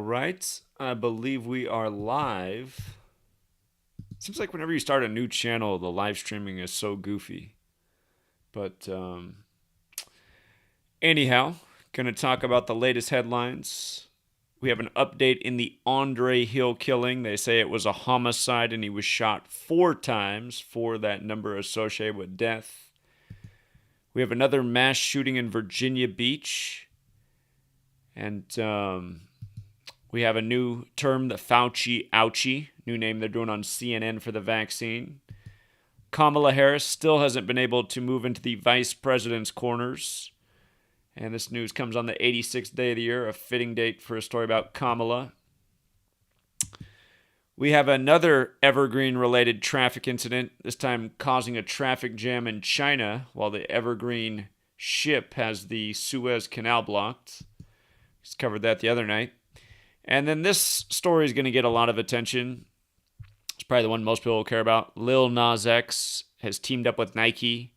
right. I believe we are live. Seems like whenever you start a new channel, the live streaming is so goofy. But anyhow, going to talk about the latest headlines. We have an update in the Andre Hill killing. They say it was a homicide and he was shot 4 times for that number associated with death. We have another mass shooting in Virginia Beach. And we have a new term, the Fauci Ouchie, new name they're doing on CNN for the vaccine. Kamala Harris still hasn't been able to move into the vice president's corners. And this news comes on the 86th day of the year, a fitting date for a story about Kamala. We have another Evergreen-related traffic incident, this time causing a traffic jam in China while the Evergreen ship has the Suez Canal blocked. Just covered that the other night. And then this story is going to get a lot of attention. It's probably the one most people will care about. Lil Nas X has teamed up with Nike.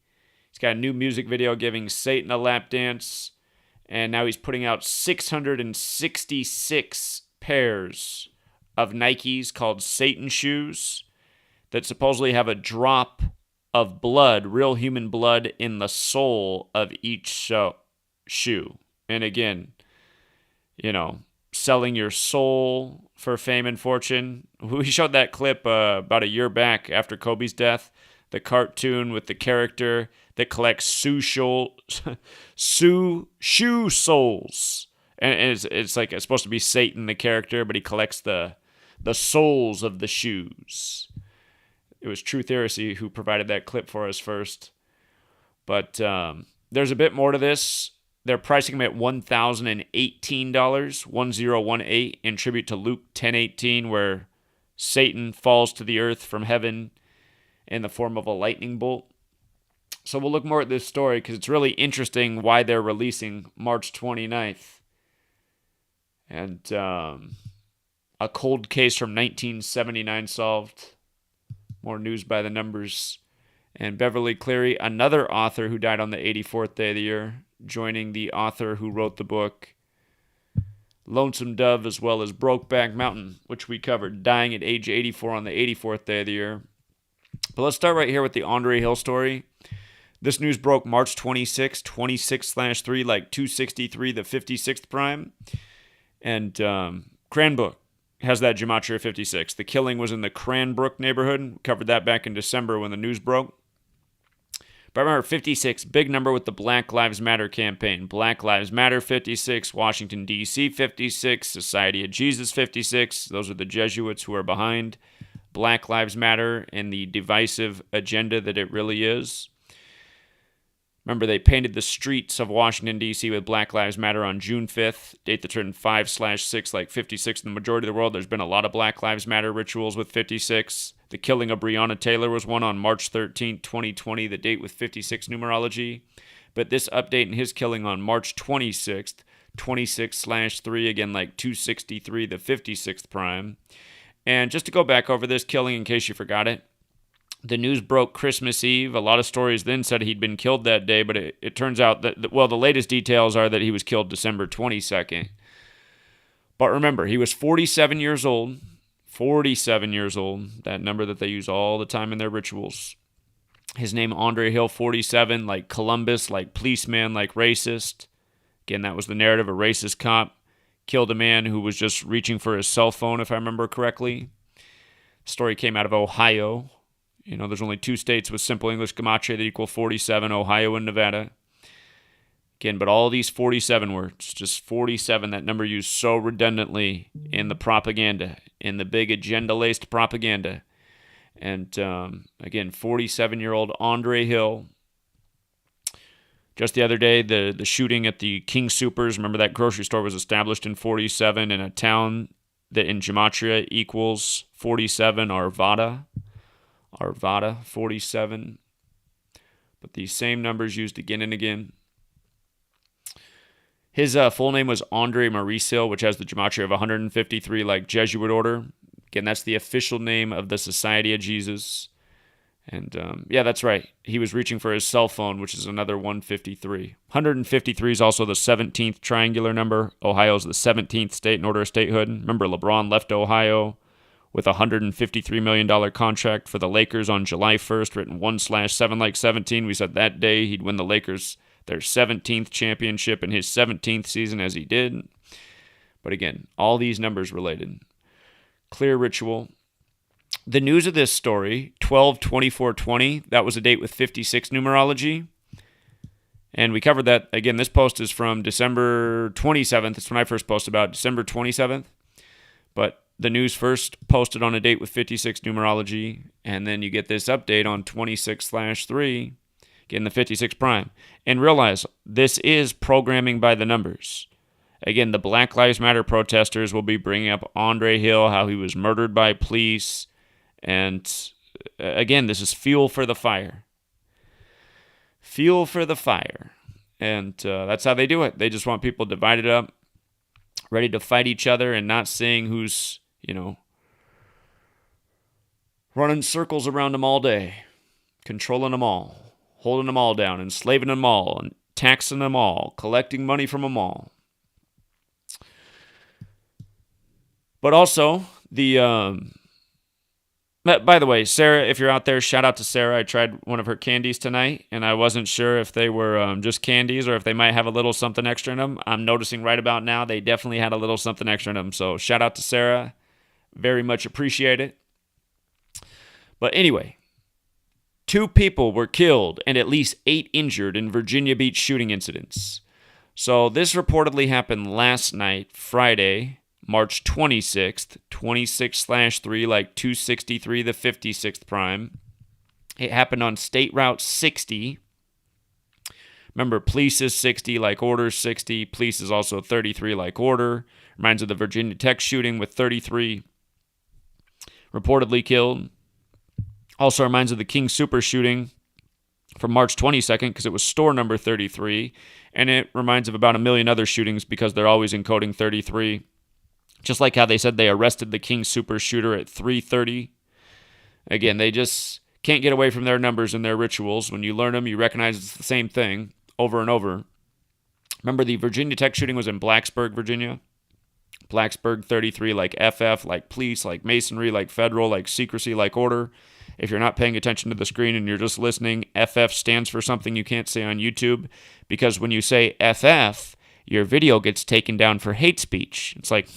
He's got a new music video giving Satan a lap dance. And now he's putting out 666 pairs of Nikes called Satan shoes that supposedly have a drop of blood, real human blood, in the sole of each shoe. And again, selling your soul for fame and fortune. We showed that clip about a year back after Kobe's death, the cartoon with the character that collects shoe soles. And it's like it's supposed to be Satan, the character, but he collects the soles of the shoes. It was Truth Heresy who provided that clip for us first. But there's a bit more to this. They're pricing them at $1,018, 1018, in tribute to Luke 10:18, where Satan falls to the earth from heaven in the form of a lightning bolt. So we'll look more at this story because it's really interesting why they're releasing March 29th. And a cold case from 1979 solved. More news by the numbers. And Beverly Cleary, another author who died on the 84th day of the year, joining the author who wrote the book Lonesome Dove, as well as Brokeback Mountain, which we covered, dying at age 84 on the 84th day of the year. But let's start right here with the Andre Hill story. This news broke March 26, 26/3, like 263, the 56th prime. And Cranbrook has that gematria 56. The killing was in the Cranbrook neighborhood. We covered that back in December when the news broke. But remember, 56, big number with the Black Lives Matter campaign. Black Lives Matter 56, Washington, D.C. 56, Society of Jesus 56. Those are the Jesuits who are behind Black Lives Matter and the divisive agenda that it really is. Remember, they painted the streets of Washington, D.C. with Black Lives Matter on June 5th, date that's written 5/6, like 56 in the majority of the world. There's been a lot of Black Lives Matter rituals with 56. The killing of Breonna Taylor was one on March 13th, 2020, the date with 56 numerology. But this update and his killing on March 26th, 26/3, again, like 263, the 56th prime. And just to go back over this killing in case you forgot it, the news broke Christmas Eve. A lot of stories then said he'd been killed that day, but it turns out that, the latest details are that he was killed December 22nd. But remember, he was 47 years old. 47 years old, that number that they use all the time in their rituals. His name, Andre Hill, 47, like Columbus, like policeman, like racist. Again, that was the narrative. A racist cop killed a man who was just reaching for his cell phone, if I remember correctly. The story came out of Ohio. There's only 2 states with simple English gematria that equal 47, Ohio and Nevada. Again, but all these 47 words, just 47, that number used so redundantly in the propaganda, in the big agenda-laced propaganda. And again, 47-year-old Andre Hill. Just the other day, the shooting at the King Soopers, remember that grocery store was established in 47 in a town that in gematria equals 47, Arvada, 47. But these same numbers used again and again. His full name was Andre Maurice Hill, which has the gematria of 153, like Jesuit order. Again, that's the official name of the Society of Jesus. And yeah, that's right. He was reaching for his cell phone, which is another 153. 153 is also the 17th triangular number. Ohio's the 17th state in order of statehood. Remember, LeBron left Ohio with a $153 million contract for the Lakers on July 1st, written 1/7 like 17. We said that day he'd win the Lakers their 17th championship in his 17th season, as he did. But again, all these numbers related. Clear ritual. The news of this story, 12/24/20, that was a date with 56 numerology. And we covered that. Again, this post is from December 27th. It's when I first posted about December 27th. But the news first posted on a date with 56 numerology. And then you get this update on 26/3, getting the 56 prime. And realize this is programming by the numbers. Again, the Black Lives Matter protesters will be bringing up Andre Hill, how he was murdered by police. And again, this is fuel for the fire. Fuel for the fire. And that's how they do it. They just want people divided up, ready to fight each other, and not seeing who's, running circles around them all day, controlling them all, holding them all down, enslaving them all, and taxing them all, collecting money from them all. But also, by the way, Sarah, if you're out there, shout out to Sarah. I tried one of her candies tonight, and I wasn't sure if they were just candies or if they might have a little something extra in them. I'm noticing right about now they definitely had a little something extra in them. So shout out to Sarah. Very much appreciate it. But anyway, 2 people were killed and at least 8 injured in Virginia Beach shooting incidents. So this reportedly happened last night, Friday, March 26th, 26/3, like 263, the 56th prime. It happened on State Route 60. Remember, police is 60, like order 60. Police is also 33, like order. Reminds of the Virginia Tech shooting with 33 reportedly killed. Also reminds of the King Super shooting from March 22nd, because it was store number 33. And it reminds of about a million other shootings because they're always encoding 33. Just like how they said they arrested the King Super shooter at 3:30. Again, they just can't get away from their numbers and their rituals. When you learn them, you recognize it's the same thing over and over. Remember, the Virginia Tech shooting was in Blacksburg, Virginia. Blacksburg, 33, like FF, like police, like masonry, like federal, like secrecy, like order. If you're not paying attention to the screen and you're just listening, FF stands for something you can't say on YouTube. Because when you say FF, your video gets taken down for hate speech. It's like,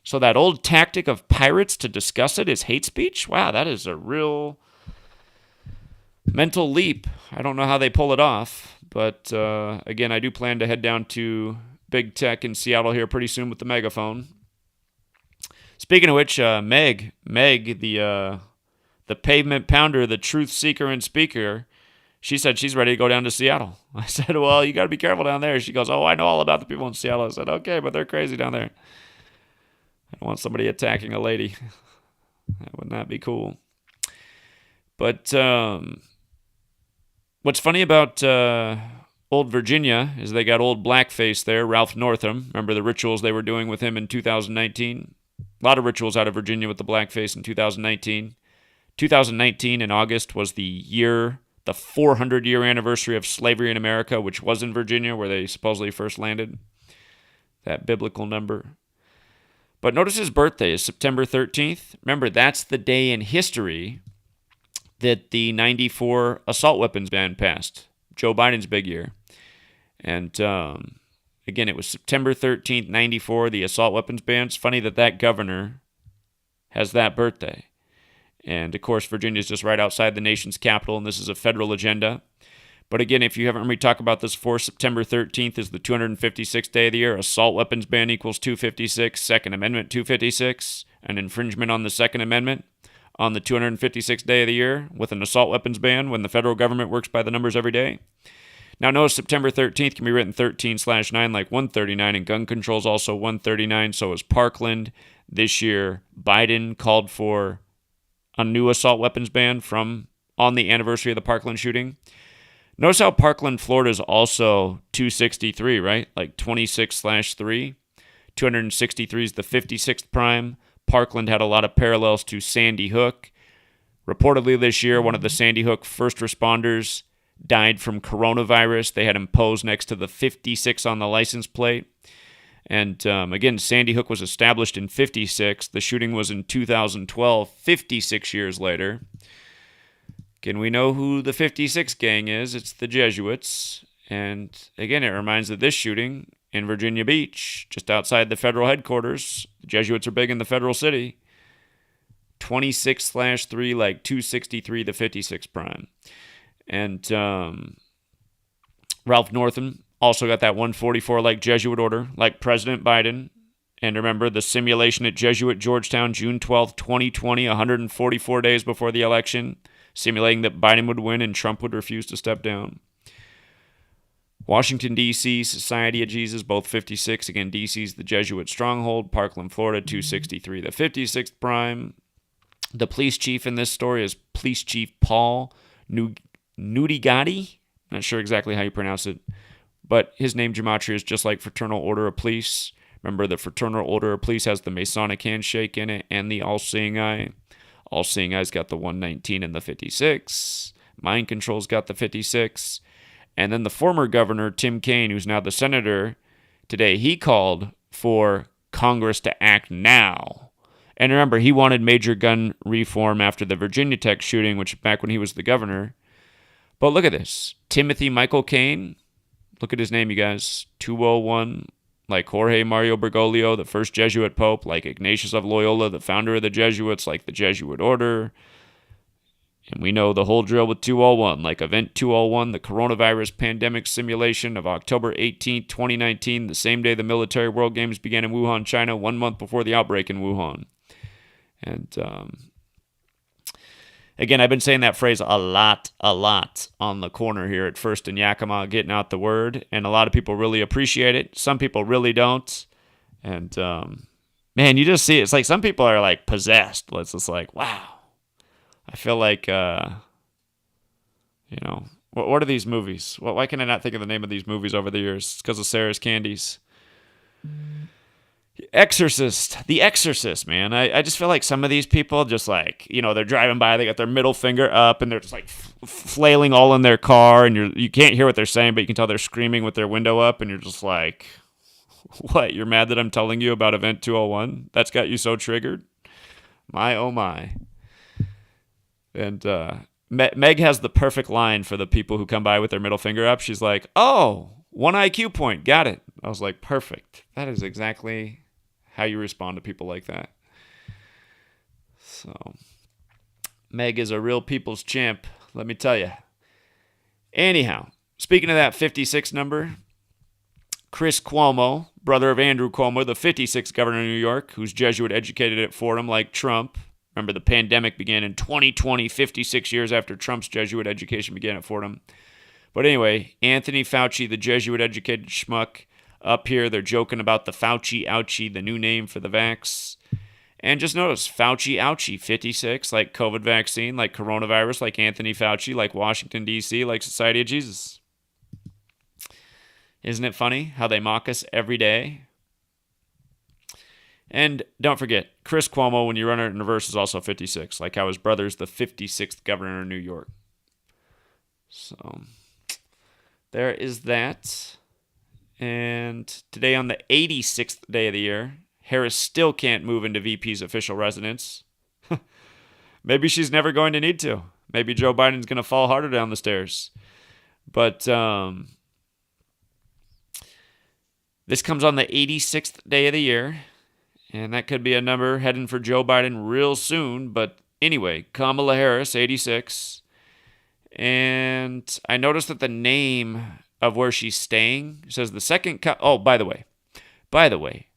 so that old tactic of pirates to discuss it is hate speech? Wow, that is a real mental leap. I don't know how they pull it off. But again, I do plan to head down to Big Tech in Seattle here pretty soon with the megaphone. Speaking of which, Meg, the pavement pounder, the truth seeker and speaker, she said she's ready to go down to Seattle. I said, well, you got to be careful down there. She goes, oh, I know all about the people in Seattle. I said, okay, but they're crazy down there. I don't want somebody attacking a lady. That would not be cool. But what's funny about old Virginia is they got old blackface there, Ralph Northam. Remember the rituals they were doing with him in 2019? A lot of rituals out of Virginia with the blackface in 2019. 2019 in August was the 400-year anniversary of slavery in America, which was in Virginia, where they supposedly first landed. That biblical number. But notice his birthday is September 13th. Remember, that's the day in history that the 94 assault weapons ban passed. Joe Biden's big year. And again, it was September 13th, 94, the assault weapons ban. It's funny that governor has that birthday. And, of course, Virginia's just right outside the nation's capital, and this is a federal agenda. But, again, if you haven't heard me talk about this before, September 13th is the 256th day of the year. Assault weapons ban equals 256. Second Amendment, 256. An infringement on the Second Amendment on the 256th day of the year with an assault weapons ban when the federal government works by the numbers every day. Now, notice September 13th can be written 13/9 like 139, and gun control is also 139. So is Parkland. This year, Biden called for a new assault weapons ban on the anniversary of the Parkland shooting. Notice how Parkland, Florida is also 263, right? Like 26/3. 263 is the 56th prime. Parkland had a lot of parallels to Sandy Hook. Reportedly this year, one of the Sandy Hook first responders died from coronavirus. They had him posed next to the 56 on the license plate. And again, Sandy Hook was established in 56. The shooting was in 2012, 56 years later. Again, we know who the 56 gang is. It's the Jesuits. And again, it reminds of this shooting in Virginia Beach, just outside the federal headquarters. The Jesuits are big in the federal city. 26/3, like 263, the 56 prime. And Ralph Northam also got that 144 like Jesuit order, like President Biden. And remember the simulation at Jesuit Georgetown, June 12th, 2020, 144 days before the election, simulating that Biden would win and Trump would refuse to step down. Washington, D.C., Society of Jesus, both 56. Again, D.C.'s the Jesuit stronghold. Parkland, Florida, 263, the 56th prime. The police chief in this story is Police Chief Paul Nudigati. Not sure exactly how you pronounce it, but his name gematria is just like Fraternal Order of Police. Remember, the Fraternal Order of Police has the Masonic handshake in it and the All-Seeing Eye. All-Seeing Eye's got the 119 and the 56. Mind Control's got the 56. And then the former governor, Tim Kaine, who's now the senator, today he called for Congress to act now. And remember, he wanted major gun reform after the Virginia Tech shooting, which back when he was the governor. But look at this. Timothy Michael Kaine. Look at his name, you guys. 201, like Jorge Mario Bergoglio, the first Jesuit pope, like Ignatius of Loyola, the founder of the Jesuits, like the Jesuit order. And we know the whole drill with 201, like Event 201, the coronavirus pandemic simulation of October 18, 2019, the same day the military World Games began in Wuhan, China, 1 month before the outbreak in Wuhan. And again, I've been saying that phrase a lot on the corner here at First and Yakima, getting out the word. And a lot of people really appreciate it. Some people really don't. And man, you just see it. It's like some people are like possessed. It's just like, wow. I feel like, what are these movies? Why can I not think of the name of these movies over the years? It's because of Sarah's Candies. The Exorcist, man. I just feel like some of these people just like, they're driving by, they got their middle finger up, and they're just like flailing all in their car, and you can't hear what they're saying, but you can tell they're screaming with their window up, and you're just like, what? You're mad that I'm telling you about Event 201? That's got you so triggered? My, oh my. And Meg has the perfect line for the people who come by with their middle finger up. She's like, oh, 1 IQ point. Got it. I was like, perfect. That is exactly how you respond to people like that. So, Meg is a real people's champ, let me tell you. Anyhow, speaking of that 56 number, Chris Cuomo, brother of Andrew Cuomo, the 56th governor of New York, who's Jesuit educated at Fordham like Trump. Remember, the pandemic began in 2020, 56 years after Trump's Jesuit education began at Fordham. But anyway, Anthony Fauci, the Jesuit-educated schmuck, up here, they're joking about the Fauci Ouchie, the new name for the vax. And just notice, Fauci Ouchie, 56, like COVID vaccine, like coronavirus, like Anthony Fauci, like Washington, D.C., like Society of Jesus. Isn't it funny how they mock us every day? And don't forget, Chris Cuomo, when you run it in reverse, is also 56, like how his brother's the 56th governor of New York. So, there is that. And today on the 86th day of the year, Harris still can't move into VP's official residence. Maybe she's never going to need to. Maybe Joe Biden's going to fall harder down the stairs. But this comes on the 86th day of the year. And that could be a number heading for Joe Biden real soon. But anyway, Kamala Harris, 86. And I noticed that the name of where she's staying says the second... by the way.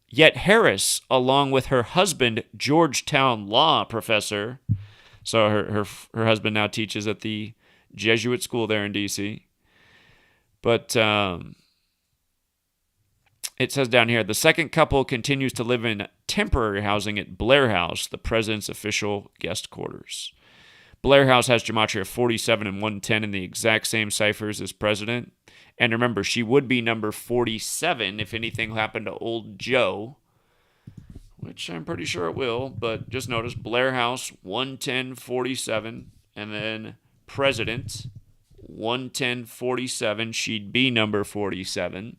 Yet Harris, along with her husband, Georgetown law professor... So her husband now teaches at the Jesuit school there in D.C. But... it says down here, the second couple continues to live in temporary housing at Blair House, the president's official guest quarters. Blair House has gematria 47 and 110 in the exact same ciphers as president. And remember, she would be number 47 if anything happened to old Joe. which I'm pretty sure it will, but just notice Blair House 11047, and then President 11047. She'd be number 47.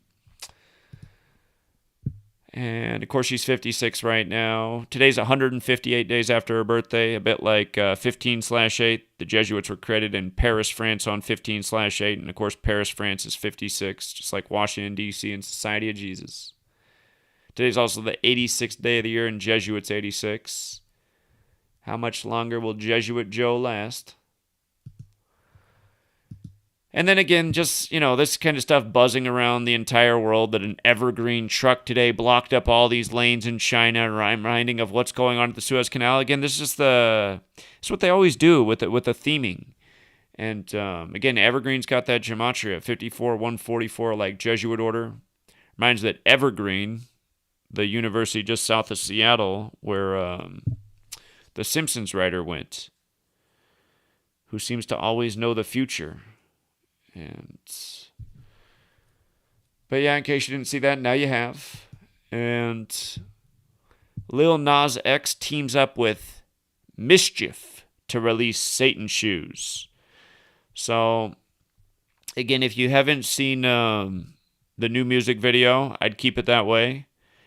And of course, she's 56 right now. Today's 158 days after her birthday, a bit like 15/8. The Jesuits were created in Paris, France on 15/8. And of course, Paris, France is 56, just like Washington, D.C. and Society of Jesus. Today's also the 86th day of the year, and Jesuits 86. How much longer will Jesuit Joe last? And then again, just, this kind of stuff buzzing around the entire world that an Evergreen truck today blocked up all these lanes in China, reminding of what's going on at the Suez Canal. Again, this is it's what they always do with the theming. And again, Evergreen's got that gematria, 54-144, like Jesuit order. Reminds that Evergreen, the university just south of Seattle, where the Simpsons writer went, who seems to always know the future. But yeah, in case you didn't see that, now you have. And Lil Nas X teams up with Mischief to release Satan Shoes. So, again, if you haven't seen the new music video, I'd keep it that way.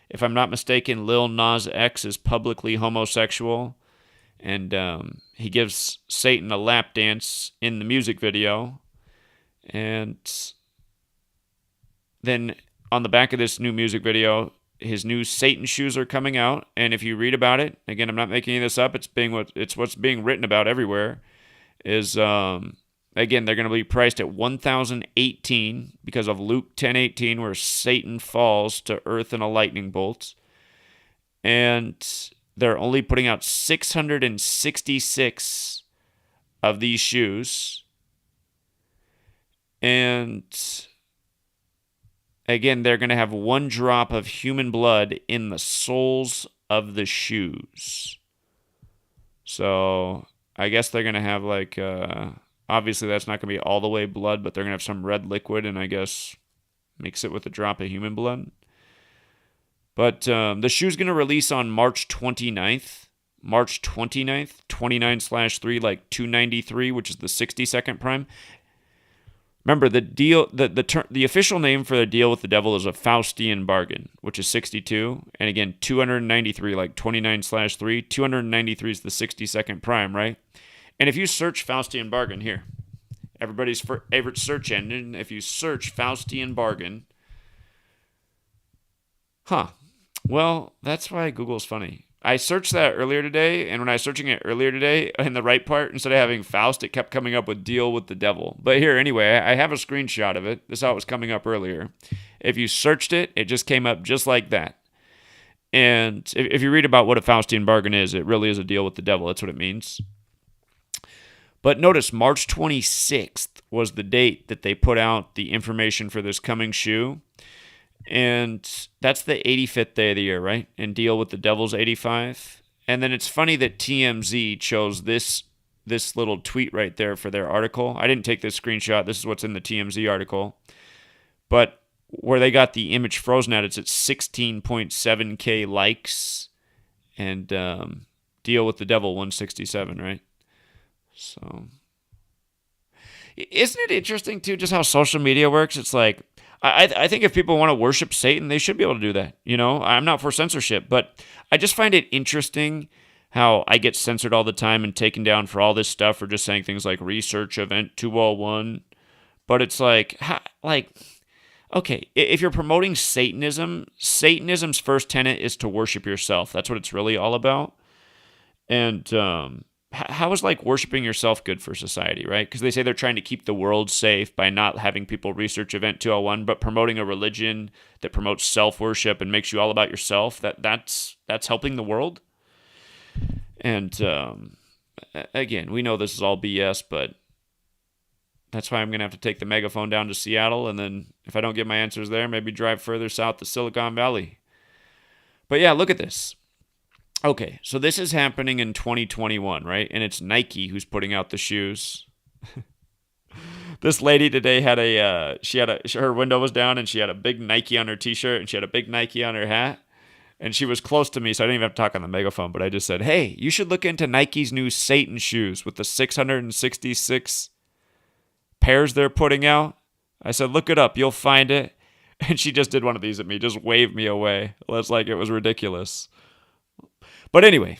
If I'm not mistaken, Lil Nas X is publicly homosexual. And he gives Satan a lap dance in the music video. And then on the back of this new music video, his new Satan shoes are coming out. And if you read about it, again, I'm not making any of this up. It's what's being written about everywhere. Is again, they're going to be priced at $1,018 because of Luke 10:18, where Satan falls to earth in a lightning bolt. And they're only putting out 666 of these shoes. And again, they're going to have 1 drop of human blood in the soles of the shoes. So I guess they're going to have obviously that's not going to be all the way blood, but they're going to have some red liquid and I guess mix it with a drop of human blood. But the shoe's going to release on March 29th. March 29th, 29/3, like 293, which is the 60-second prime. Remember, the deal, the official name for the deal with the devil is a Faustian bargain, which is 62. And again, 293, like 29/3. 293 is the 60-second prime, right? And if you search Faustian bargain here, everybody's favorite search engine, if you search Faustian bargain, well, that's why Google's funny. I searched that earlier today, and when I was searching it earlier today, in the right part, instead of having Faust, it kept coming up with deal with the devil. But here, anyway, I have a screenshot of it. This is how it was coming up earlier. If you searched it, it just came up just like that. And if you read about what a Faustian bargain is, it really is a deal with the devil. That's what it means. But notice, March 26th was the date that they put out the information for this coming shoe. And that's the 85th day of the year, right? And deal with the devil's 85. And then it's funny that TMZ chose this little tweet right there for their article. I didn't take this screenshot. This is what's in the TMZ article. But where they got the image frozen at, it's at 16.7K likes. And deal with the devil 167, right? So, isn't it interesting, too, just how social media works? It's like, I think if people want to worship Satan, they should be able to do that. I'm not for censorship, but I just find it interesting how I get censored all the time and taken down for all this stuff for just saying things like research event 201. But it's like, okay, if you're promoting Satanism, Satanism's first tenet is to worship yourself. That's what it's really all about. And how is worshiping yourself good for society, right? Because they say they're trying to keep the world safe by not having people research Event 201, but promoting a religion that promotes self-worship and makes you all about yourself. That's helping the world. And again, we know this is all BS, but that's why I'm going to have to take the megaphone down to Seattle, and then if I don't get my answers there, maybe drive further south to Silicon Valley. But yeah, look at this. Okay, so this is happening in 2021, right? And it's Nike who's putting out the shoes. This lady today had her window was down and she had a big Nike on her t-shirt and she had a big Nike on her hat. And she was close to me, so I didn't even have to talk on the megaphone, but I just said, hey, you should look into Nike's new Satan shoes with the 666 pairs they're putting out. I said, look it up. You'll find it. And she just did one of these at me, just waved me away. It's like it was ridiculous. But anyway,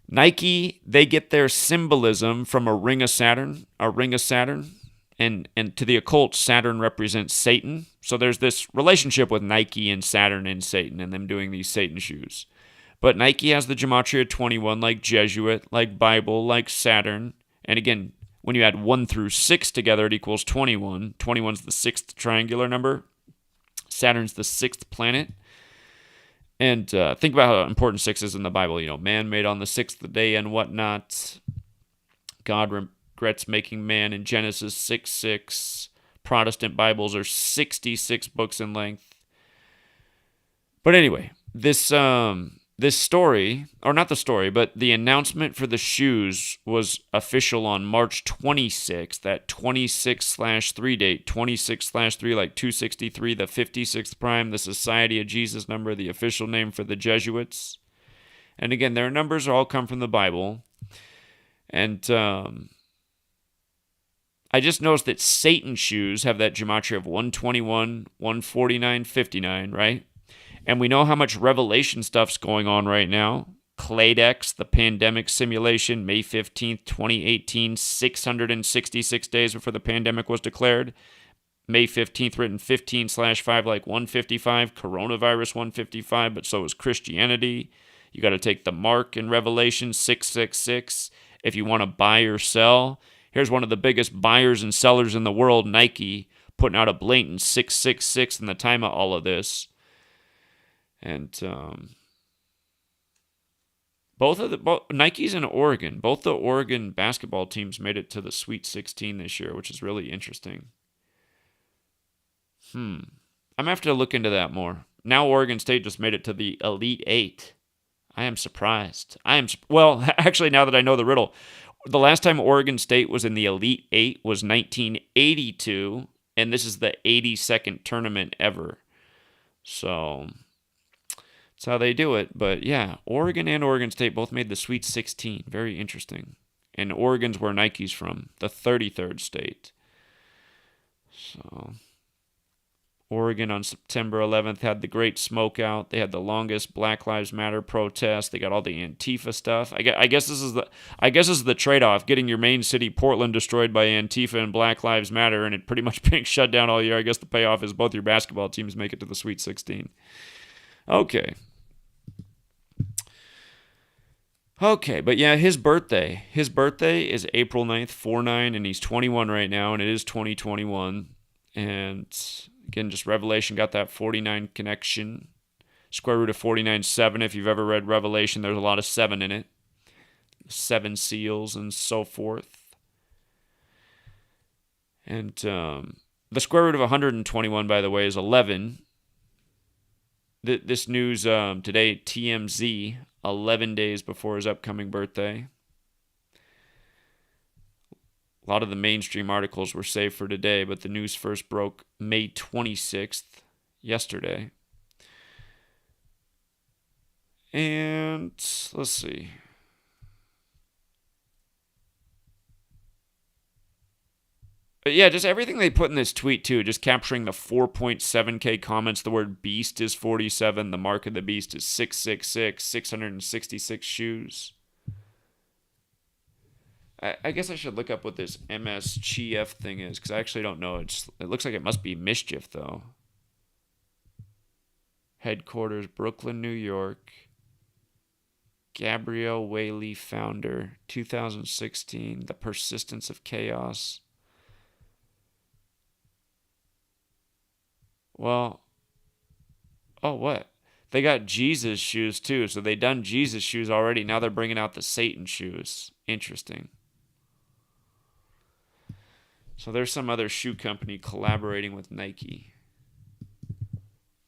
Nike, they get their symbolism from a ring of Saturn, and to the occult, Saturn represents Satan. So there's this relationship with Nike and Saturn and Satan and them doing these Satan shoes. But Nike has the gematria of 21, like Jesuit, like Bible, like Saturn. And again, when you add 1 through 6 together, it equals 21. 21's the sixth triangular number. Saturn's the sixth planet. And think about how important 6 is in the Bible. You know, man made on the sixth day and whatnot. God regrets making man in Genesis 6:6. Protestant Bibles are 66 books in length. But anyway, this story, or not the story, but the announcement for the shoes was official on March 26th, that 26/3 date, 26/3 like 263, the 56th prime, the Society of Jesus number, the official name for the Jesuits. And again, their numbers all come from the Bible. And I just noticed that Satan shoes have that gematria of 121, 149, 59, right? And we know how much Revelation stuff's going on right now. Cladex, the pandemic simulation, May 15th, 2018, 666 days before the pandemic was declared. May 15th, written 15/5 like 155, coronavirus 155, but so is Christianity. You got to take the mark in Revelation 666 if you want to buy or sell. Here's one of the biggest buyers and sellers in the world, Nike, putting out a blatant 666 in the time of all of this. And both Nike's in Oregon. Both the Oregon basketball teams made it to the Sweet 16 this year, which is really interesting. I'm going to have to look into that more. Now Oregon State just made it to the Elite Eight. I am surprised. Well, actually, now that I know the riddle, the last time Oregon State was in the Elite Eight was 1982, and this is the 82nd tournament ever. So that's how they do it. But yeah, Oregon and Oregon State both made the Sweet 16. Very interesting. And Oregon's where Nike's from, the 33rd state. So Oregon on September 11th had the Great Smokeout. They had the longest Black Lives Matter protest. They got all the Antifa stuff. I guess this is the trade-off: getting your main city, Portland, destroyed by Antifa and Black Lives Matter, and it pretty much being shut down all year. I guess the payoff is both your basketball teams make it to the Sweet 16. Okay, but yeah, his birthday is April 9th, 49, and he's 21 right now, and it is 2021, and again, just Revelation got that 49 connection. Square root of 49 is 7. If you've ever read Revelation, there's a lot of 7 in it. 7 seals and so forth. And the square root of 121, by the way, is 11. This news today, TMZ, 11 days before his upcoming birthday. A lot of the mainstream articles were saved for today, but the news first broke May 26th, yesterday. And let's see. But yeah, just everything they put in this tweet, too, just capturing the 4.7K comments. The word beast is 47. The mark of the beast is 666, 666 shoes. I guess I should look up what this MSCF thing is, because I actually don't know. It looks like it must be mischief, though. Headquarters, Brooklyn, New York. Gabrielle Whaley, founder, 2016. The Persistence of Chaos. Well, oh, what? They got Jesus shoes, too. So they done Jesus shoes already. Now they're bringing out the Satan shoes. Interesting. So there's some other shoe company collaborating with Nike.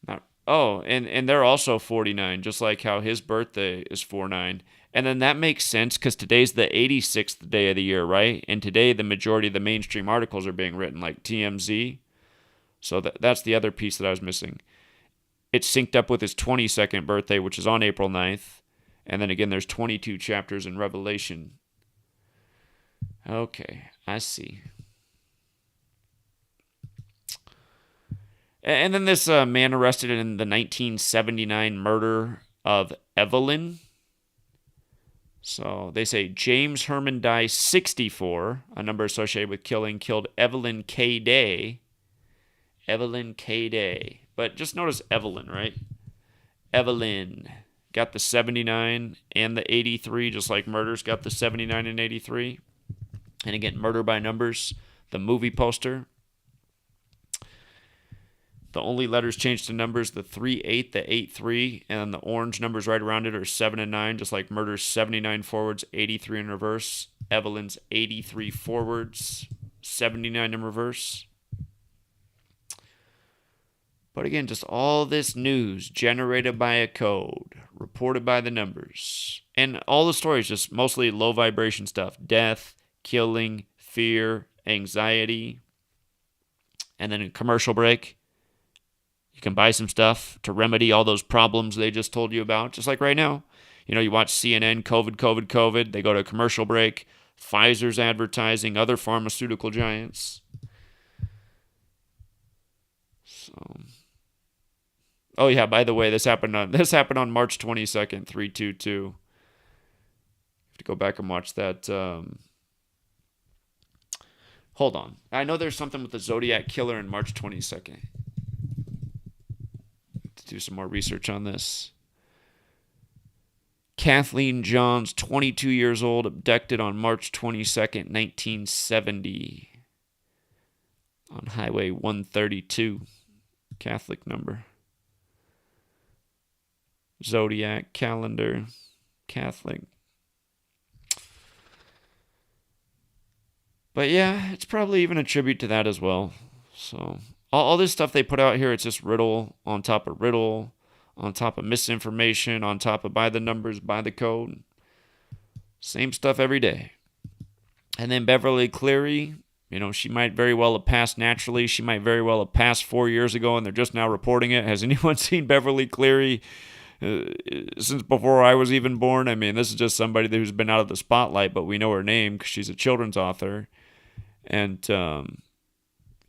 And they're also 49, just like how his birthday is 49. And then that makes sense because today's the 86th day of the year, right? And today the majority of the mainstream articles are being written, like TMZ. So that's the other piece that I was missing. it's synced up with his 22nd birthday, which is on April 9th. And then again, there's 22 chapters in Revelation. Okay, I see. And then this man arrested in the 1979 murder of Evelyn. So they say James Herman Dye, 64, a number associated with killing, killed Evelyn K. Day. Evelyn K. Day. But just notice Evelyn, right? Evelyn got the 79 and the 83, just like Murder's got the 79 and 83. And again, Murder by Numbers, the movie poster. The only letters changed to numbers, the 3-8, the 8-3, and the orange numbers right around it are 7 and 9, just like Murder's 79 forwards, 83 in reverse. Evelyn's 83 forwards, 79 in reverse. But again, just all this news generated by a code, reported by the numbers. And all the stories, just mostly low vibration stuff. Death, killing, fear, anxiety. And then a commercial break. You can buy some stuff to remedy all those problems they just told you about. Just like right now. You watch CNN, COVID. They go to a commercial break. Pfizer's advertising, other pharmaceutical giants. So... Oh yeah, by the way, this happened on March 22nd, 322. Have to go back and watch that. Hold on. I know there's something with the Zodiac Killer in March 22nd. To do some more research on this. Kathleen Johns, 22 years old, abducted on March 22nd, 1970. On Highway 132. Catholic number. Zodiac, calendar, Catholic. But yeah, it's probably even a tribute to that as well. So all this stuff they put out here, it's just riddle on top of riddle, on top of misinformation, on top of by the numbers, by the code. Same stuff every day. And then Beverly Cleary, she might very well have passed naturally. She might very well have passed 4 years ago, and they're just now reporting it. Has anyone seen Beverly Cleary since before I was even born? I mean, this is just somebody who's been out of the spotlight, but we know her name because she's a children's author. And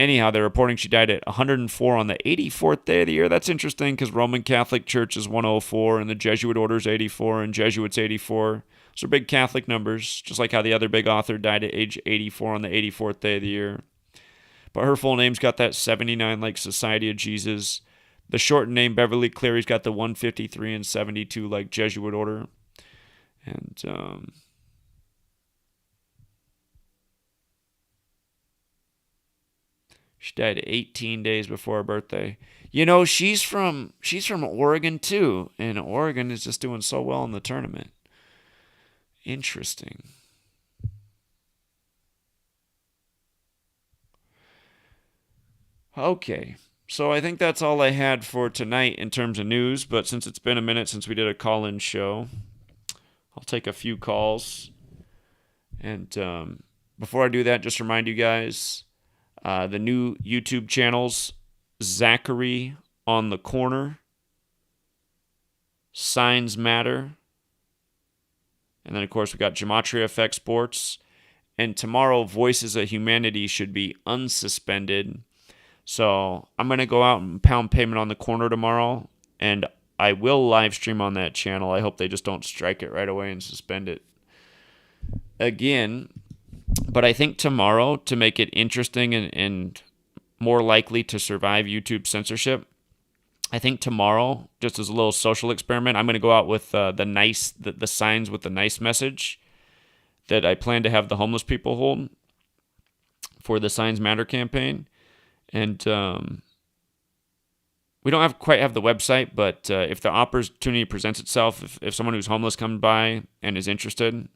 anyhow, they're reporting she died at 104 on the 84th day of the year. That's interesting because Roman Catholic Church is 104 and the Jesuit Order is 84 and Jesuits 84. Those are big Catholic numbers, just like how the other big author died at age 84 on the 84th day of the year. But her full name's got that 79 like Society of Jesus. The shortened name Beverly Cleary's got the 153 and 72 like Jesuit Order. And she died 18 days before her birthday. She's from Oregon too, and Oregon is just doing so well in the tournament. Interesting. Okay. So I think that's all I had for tonight in terms of news, but since it's been a minute since we did a call-in show, I'll take a few calls. And before I do that, just remind you guys, the new YouTube channels, Zachary on the Corner, Signs Matter, and then, of course, we got Gematria Effect Sports, and tomorrow, Voices of Humanity should be unsuspended. So I'm going to go out and pound pavement on the corner tomorrow, and I will live stream on that channel. I hope they just don't strike it right away and suspend it again. But I think tomorrow, to make it interesting and more likely to survive YouTube censorship, I think tomorrow, just as a little social experiment, I'm going to go out with the signs with the nice message that I plan to have the homeless people hold for the Signs Matter campaign. And we don't quite have the website, but if the opportunity presents itself, if someone who's homeless comes by and is interested,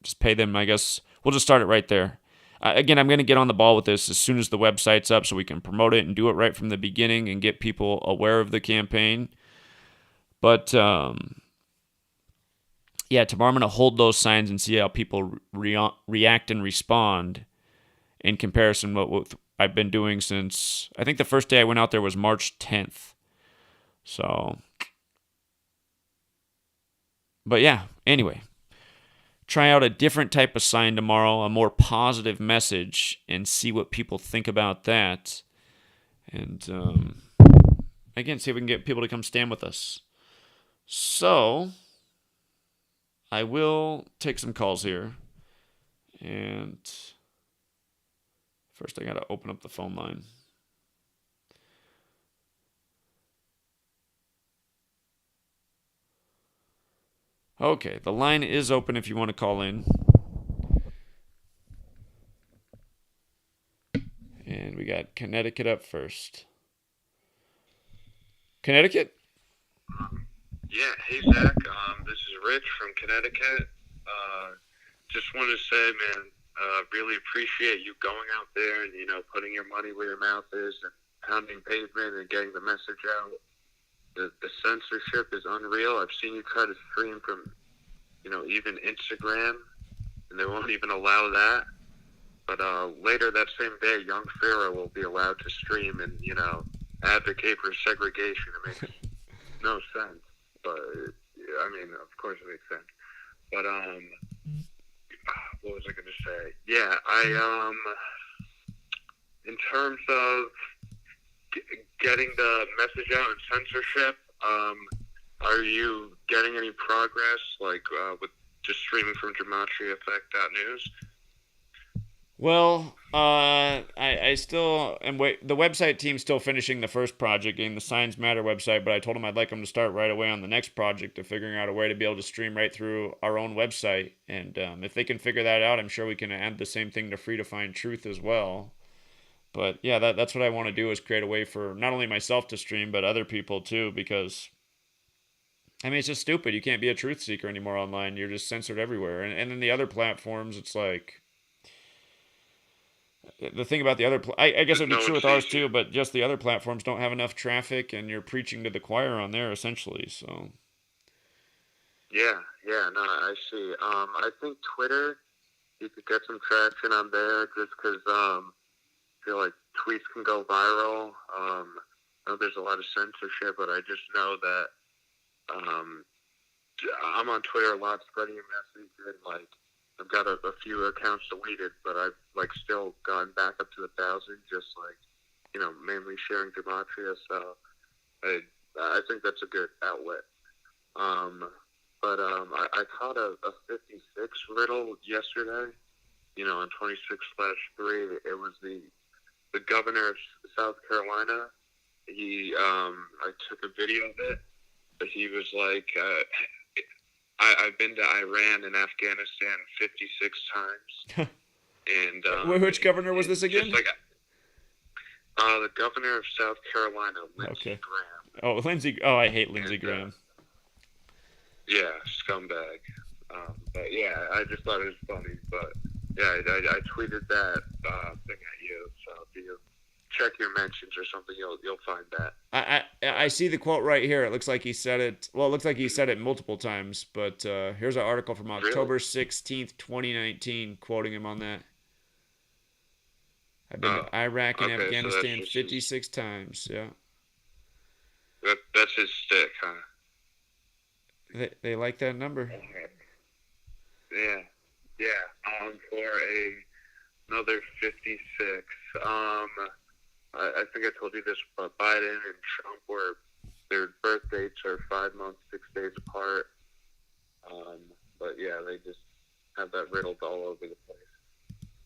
just pay them, I guess. We'll just start it right there. Again, I'm going to get on the ball with this as soon as the website's up so we can promote it and do it right from the beginning and get people aware of the campaign. But, yeah, tomorrow I'm going to hold those signs and see how people react and respond in comparison with what I've been doing since, I think the first day I went out there was March 10th. So, but yeah, anyway, try out a different type of sign tomorrow, a more positive message, and see what people think about that. And again, see if we can get people to come stand with us. So, I will take some calls here. And first, I got to open up the phone line. Okay, the line is open if you want to call in. And we got Connecticut up first. Connecticut? Yeah, hey Zach, this is Rich from Connecticut. Just wanted to say, man, really appreciate you going out there and, putting your money where your mouth is and pounding pavement and getting the message out. The censorship is unreal. I've seen you try to stream from, even Instagram, and they won't even allow that. But later that same day, young Pharaoh will be allowed to stream and, advocate for segregation. It makes no sense. But, I mean, of course it makes sense. But, what was I going to say? Yeah, in terms of getting the message out and censorship, are you getting any progress, like, with just streaming from GematryEffect.news? Well, I still am the website team's still finishing the first project, getting the Signs Matter website, but I told them I'd like them to start right away on the next project of figuring out a way to be able to stream right through our own website. And if they can figure that out, I'm sure we can add the same thing to Free to Find Truth as well. But yeah, that's what I want to do, is create a way for not only myself to stream, but other people too, because I mean, it's just stupid. You can't be a truth seeker anymore online. You're just censored everywhere. And then the other platforms, it's like, the thing about the other, I guess it would be true with ours too, but just the other platforms don't have enough traffic, and you're preaching to the choir on there essentially. So. Yeah, no, I see. I think Twitter, you could get some traction on there, just because I feel like tweets can go viral. I know there's a lot of censorship, but I just know that I'm on Twitter a lot, spreading a message, and like, I've got a few accounts deleted, but I've like still gone back up to 1,000, just like, mainly sharing gematria. So I think that's a good outlet. But I caught a 56 riddle yesterday. On 26/3, it was the governor of South Carolina. I took a video of it, but he was like, I've been to Iran and Afghanistan 56 times. And which governor was this again? Like, the governor of South Carolina, Lindsey Graham. Oh, Lindsey. Oh, I hate Lindsey Graham. Yeah, scumbag. But yeah, I just thought it was funny. But yeah, I tweeted that thing at you. So if you check your mentions or something, you'll find that. I see the quote right here. It looks like he said it. Well, it looks like he said it multiple times. But here's an article from October 16th, 2019, quoting him on that. I've been to Iraq and Afghanistan 56 times. Yeah. That's his stick, huh? They like that number. Yeah. For another 56. I think I told you this, but Biden and Trump their birth dates are 5 months, 6 days apart. But yeah, they just have that riddled all over the place.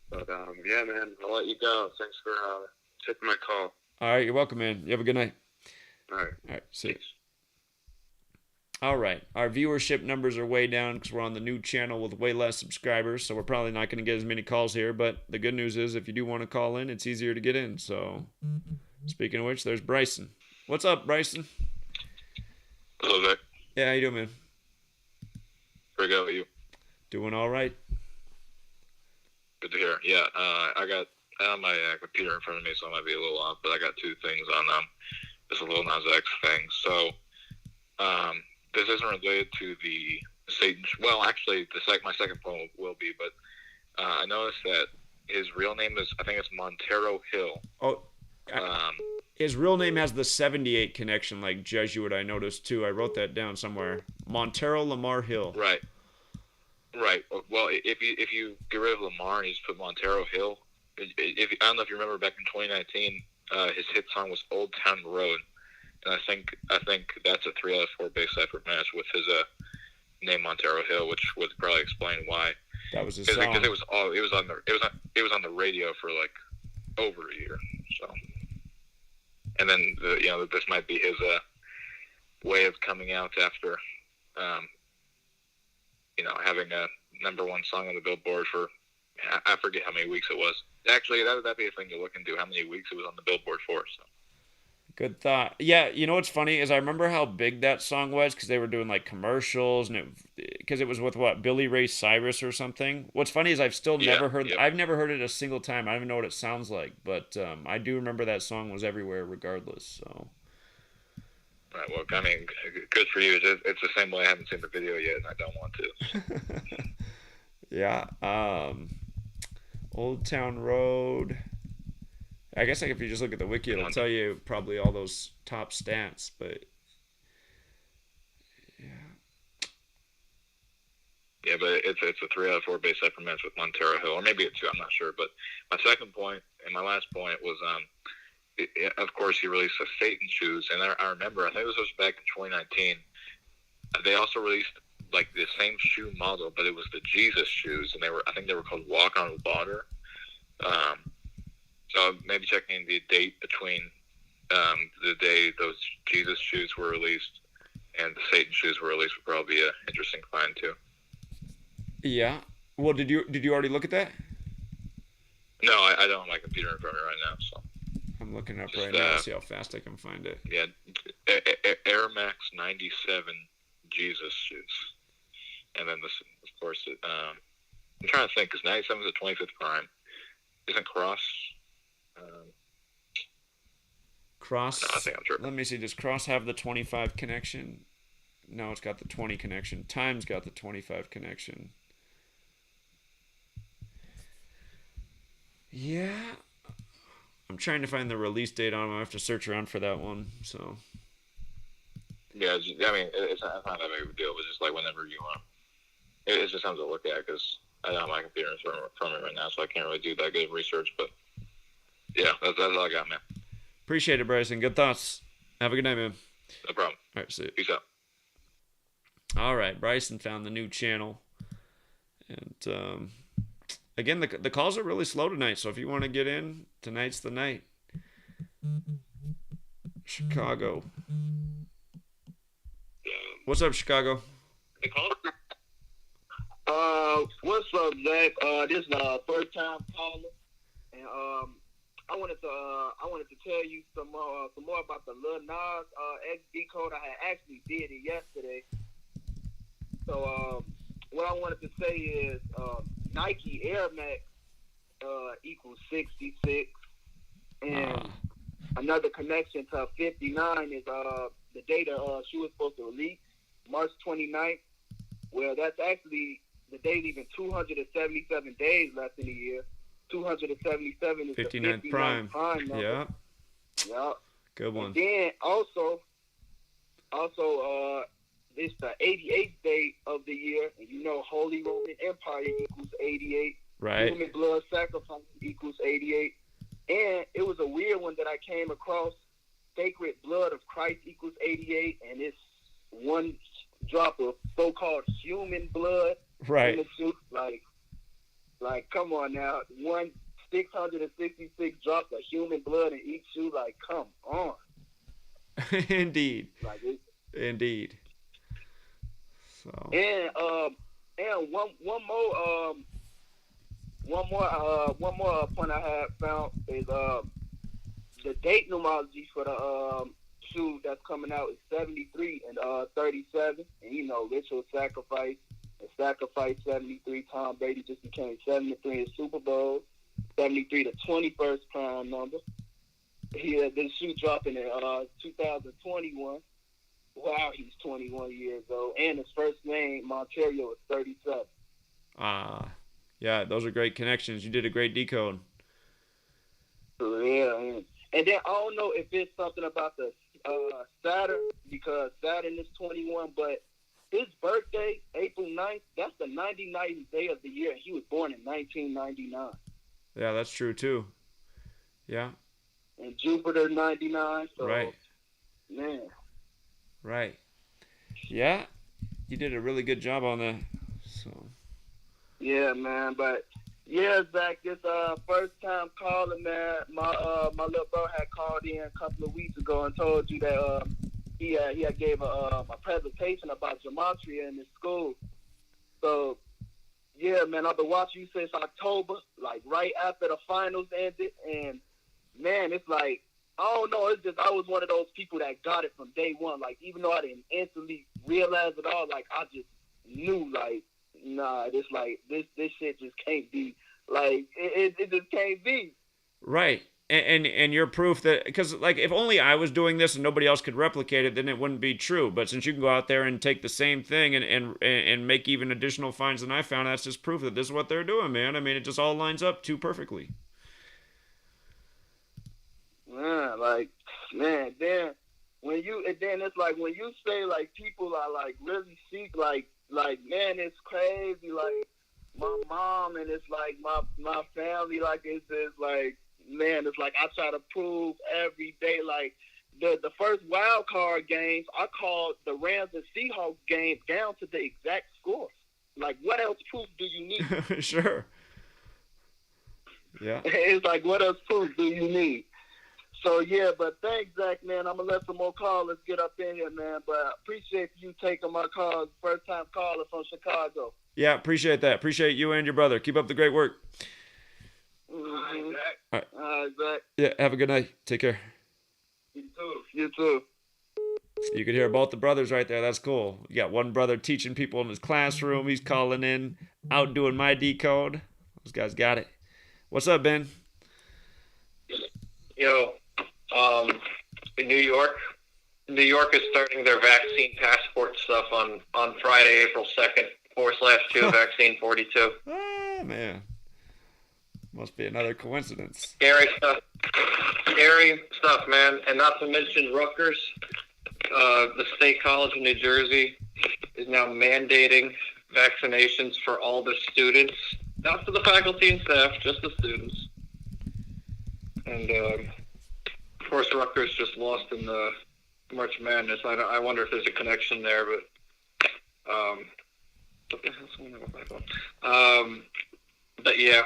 But yeah, man, I'll let you go. Thanks for taking my call. All right, you're welcome, man. You have a good night. All right, see you. All right, our viewership numbers are way down because we're on the new channel with way less subscribers, so we're probably not going to get as many calls here, but the good news is if you do want to call in, it's easier to get in. So, speaking of which, there's Bryson. What's up, Bryson? Hello, Zach. Yeah, how you doing, man? Pretty good. How are you? Doing all right. Good to hear. Yeah, I have my computer in front of me, so I might be a little off, but I got two things on this Lil Nas X thing. So, this isn't related to the Satan. Well, actually, my second point will be, but I noticed that his real name is, I think it's Montero Hill. Oh, His real name has the 78 connection, like Jesuit. I noticed too. I wrote that down somewhere. Montero Lamar Hill. Right. Right. Well, if you get rid of Lamar and you just put Montero Hill, I don't know if you remember back in 2019, his hit song was "Old Town Road," and I think that's a 3 out of 4 bass effort match with his name Montero Hill, which would probably explain why. That was his song. Because it was on the radio for like over a year. So, and then this might be his way of coming out after. Having a #1 song on the Billboard for, I forget how many weeks it was. Actually, that'd be a thing to look into, how many weeks it was on the Billboard for. So. Good thought. Yeah, you know what's funny is I remember how big that song was because they were doing like commercials and because it was with what, Billy Ray Cyrus or something. What's funny is I've still never heard. Yep. I've never heard it a single time. I don't even know what it sounds like, but I do remember that song was everywhere regardless. So. Right, well, I mean, good for you. It's the same way. I haven't seen the video yet, and I don't want to. Yeah. Old Town Road. I guess if you just look at the wiki, it'll tell you probably all those top stats, but yeah. Yeah, but it's a 3 out of 4 bass effort match with Montero Hill, or maybe a 2. I'm not sure. But my second point and my last point was of course, he released the Satan shoes, and I remember, I think this was back in 2019. They also released like the same shoe model, but it was the Jesus shoes, and I think they were called Walk on Water. So maybe checking the date between the day those Jesus shoes were released and the Satan shoes were released would probably be an interesting find too. Yeah. Well, did you already look at that? No, I don't have my computer in front of me right now, so. I'm looking up right now to see how fast I can find it. Yeah, Air Max 97 Jesus shoes. And then this, of course, I'm trying to think, because 97 is the 25th prime. Isn't Cross? Cross? No, I think I'm sure. Let me see, does Cross have the 25 connection? No, it's got the 20 connection. Time's got the 25 connection. Yeah. I'm trying to find the release date on them. I have to search around for that one. So. Yeah, I mean, it's not that big of a deal, but just like whenever you want. It's just something to look at because I don't have my computer in front of me right now, so I can't really do that good research. But yeah, that's all I got, man. Appreciate it, Bryson. Good thoughts. Have a good night, man. No problem. All right, see you. Peace out. All right, Bryson found the new channel. And again, the calls are really slow tonight, so if you want to get in, tonight's the night. Chicago. What's up, Chicago? What's up, Zach? This is first time caller, and I wanted to tell you some more about the Lil Nas X decode. I had actually did it yesterday. So what I wanted to say is Nike Air Max equals 66, and another connection to 59 is the data she was supposed to release March 29th. Well, that's actually the date, even 277 days left in the year. 277 is 59th the 59th prime. number. Yeah. Yeah. Good one. And then also, it's the 88th day of the year, and you know Holy Roman Empire equals 88. Right. Human blood sacrifice equals 88. And it was a weird one that I came across. Sacred blood of Christ equals 88, and it's one drop of so-called human blood. Right. In the shoe. Like, come on now. 666 drops of human blood in each shoe. Like, come on. Indeed. Like Indeed. So. And one more point I had found is the date numerology for the shoe that's coming out is 73 and 37, and you know ritual sacrifice and sacrifice 73. Tom Brady just became 73 in Super Bowl. 73, the 21st prime number. This shoe dropping in 2021. Wow, he's 21 years old, and his first name Montero is 37. Yeah, those are great connections. You did a great decode. Yeah, And then I don't know if it's something about the Saturn, because Saturn is 21, but his birthday, April 9th, that's the 99th day of the year. He was born in 1999. Yeah, that's true too. Yeah. And Jupiter 99. So, Right. man. Right. Yeah. You did a really good job on that. So. Yeah, man. But yeah, Zach, this first time calling, man. My little bro had called in a couple of weeks ago and told you that he had gave a presentation about gematria in his school. So yeah, man, I've been watching you since October, like right after the finals ended, and man, it's like, I don't know, it's just I was one of those people that got it from day one. Like, even though I didn't instantly realize it all, like I just knew, like, nah, this shit just can't be. Like, it just can't be. Right. And you're proof that, because like if only I was doing this and nobody else could replicate it, then it wouldn't be true. But since you can go out there and take the same thing and make even additional finds than I found, that's just proof that this is what they're doing, man. I mean, it just all lines up too perfectly. Man, then it's like when you say like people are like really sick, like man, it's crazy. Like my mom and it's like my family, like it's just like, man, it's like I try to prove every day. Like the first wild card games, I called the Rams and Seahawks game down to the exact scores. Like, what else proof do you need? Sure. Yeah. It's like, what else proof do you need? So, yeah, but thanks, Zach, man. I'm going to let some more callers get up in here, man. But I appreciate you taking my call. First-time caller from Chicago. Yeah, appreciate that. Appreciate you and your brother. Keep up the great work. Mm-hmm. All right, Zach. Yeah, have a good night. Take care. You too. You too. You could hear both the brothers right there. That's cool. You got one brother teaching people in his classroom. He's calling in, outdoing my decode. Those guys got it. What's up, Ben? Yo, in New York is starting their vaccine passport stuff on Friday, April 2nd, /2, vaccine 42. Ah, man. Must be another coincidence. Scary stuff, man. And not to mention Rutgers, the State College of New Jersey is now mandating vaccinations for all the students, not for the faculty and staff, just the students. And, of course, Rutgers just lost in the March Madness. I wonder if there's a connection there, but what the hell's going on with my phone? But yeah,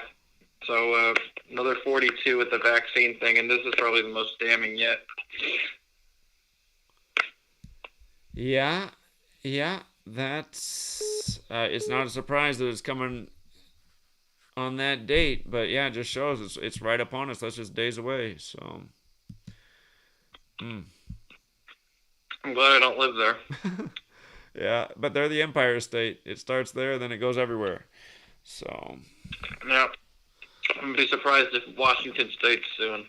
so another 42 with the vaccine thing, and this is probably the most damning yet. Yeah, that's it's not a surprise that it's coming on that date, but yeah, it just shows it's right upon us. That's just days away. So, I'm glad I don't live there. Yeah, but they're the Empire State. It starts there, then it goes everywhere. So, yeah, I'm gonna be surprised if Washington State's soon.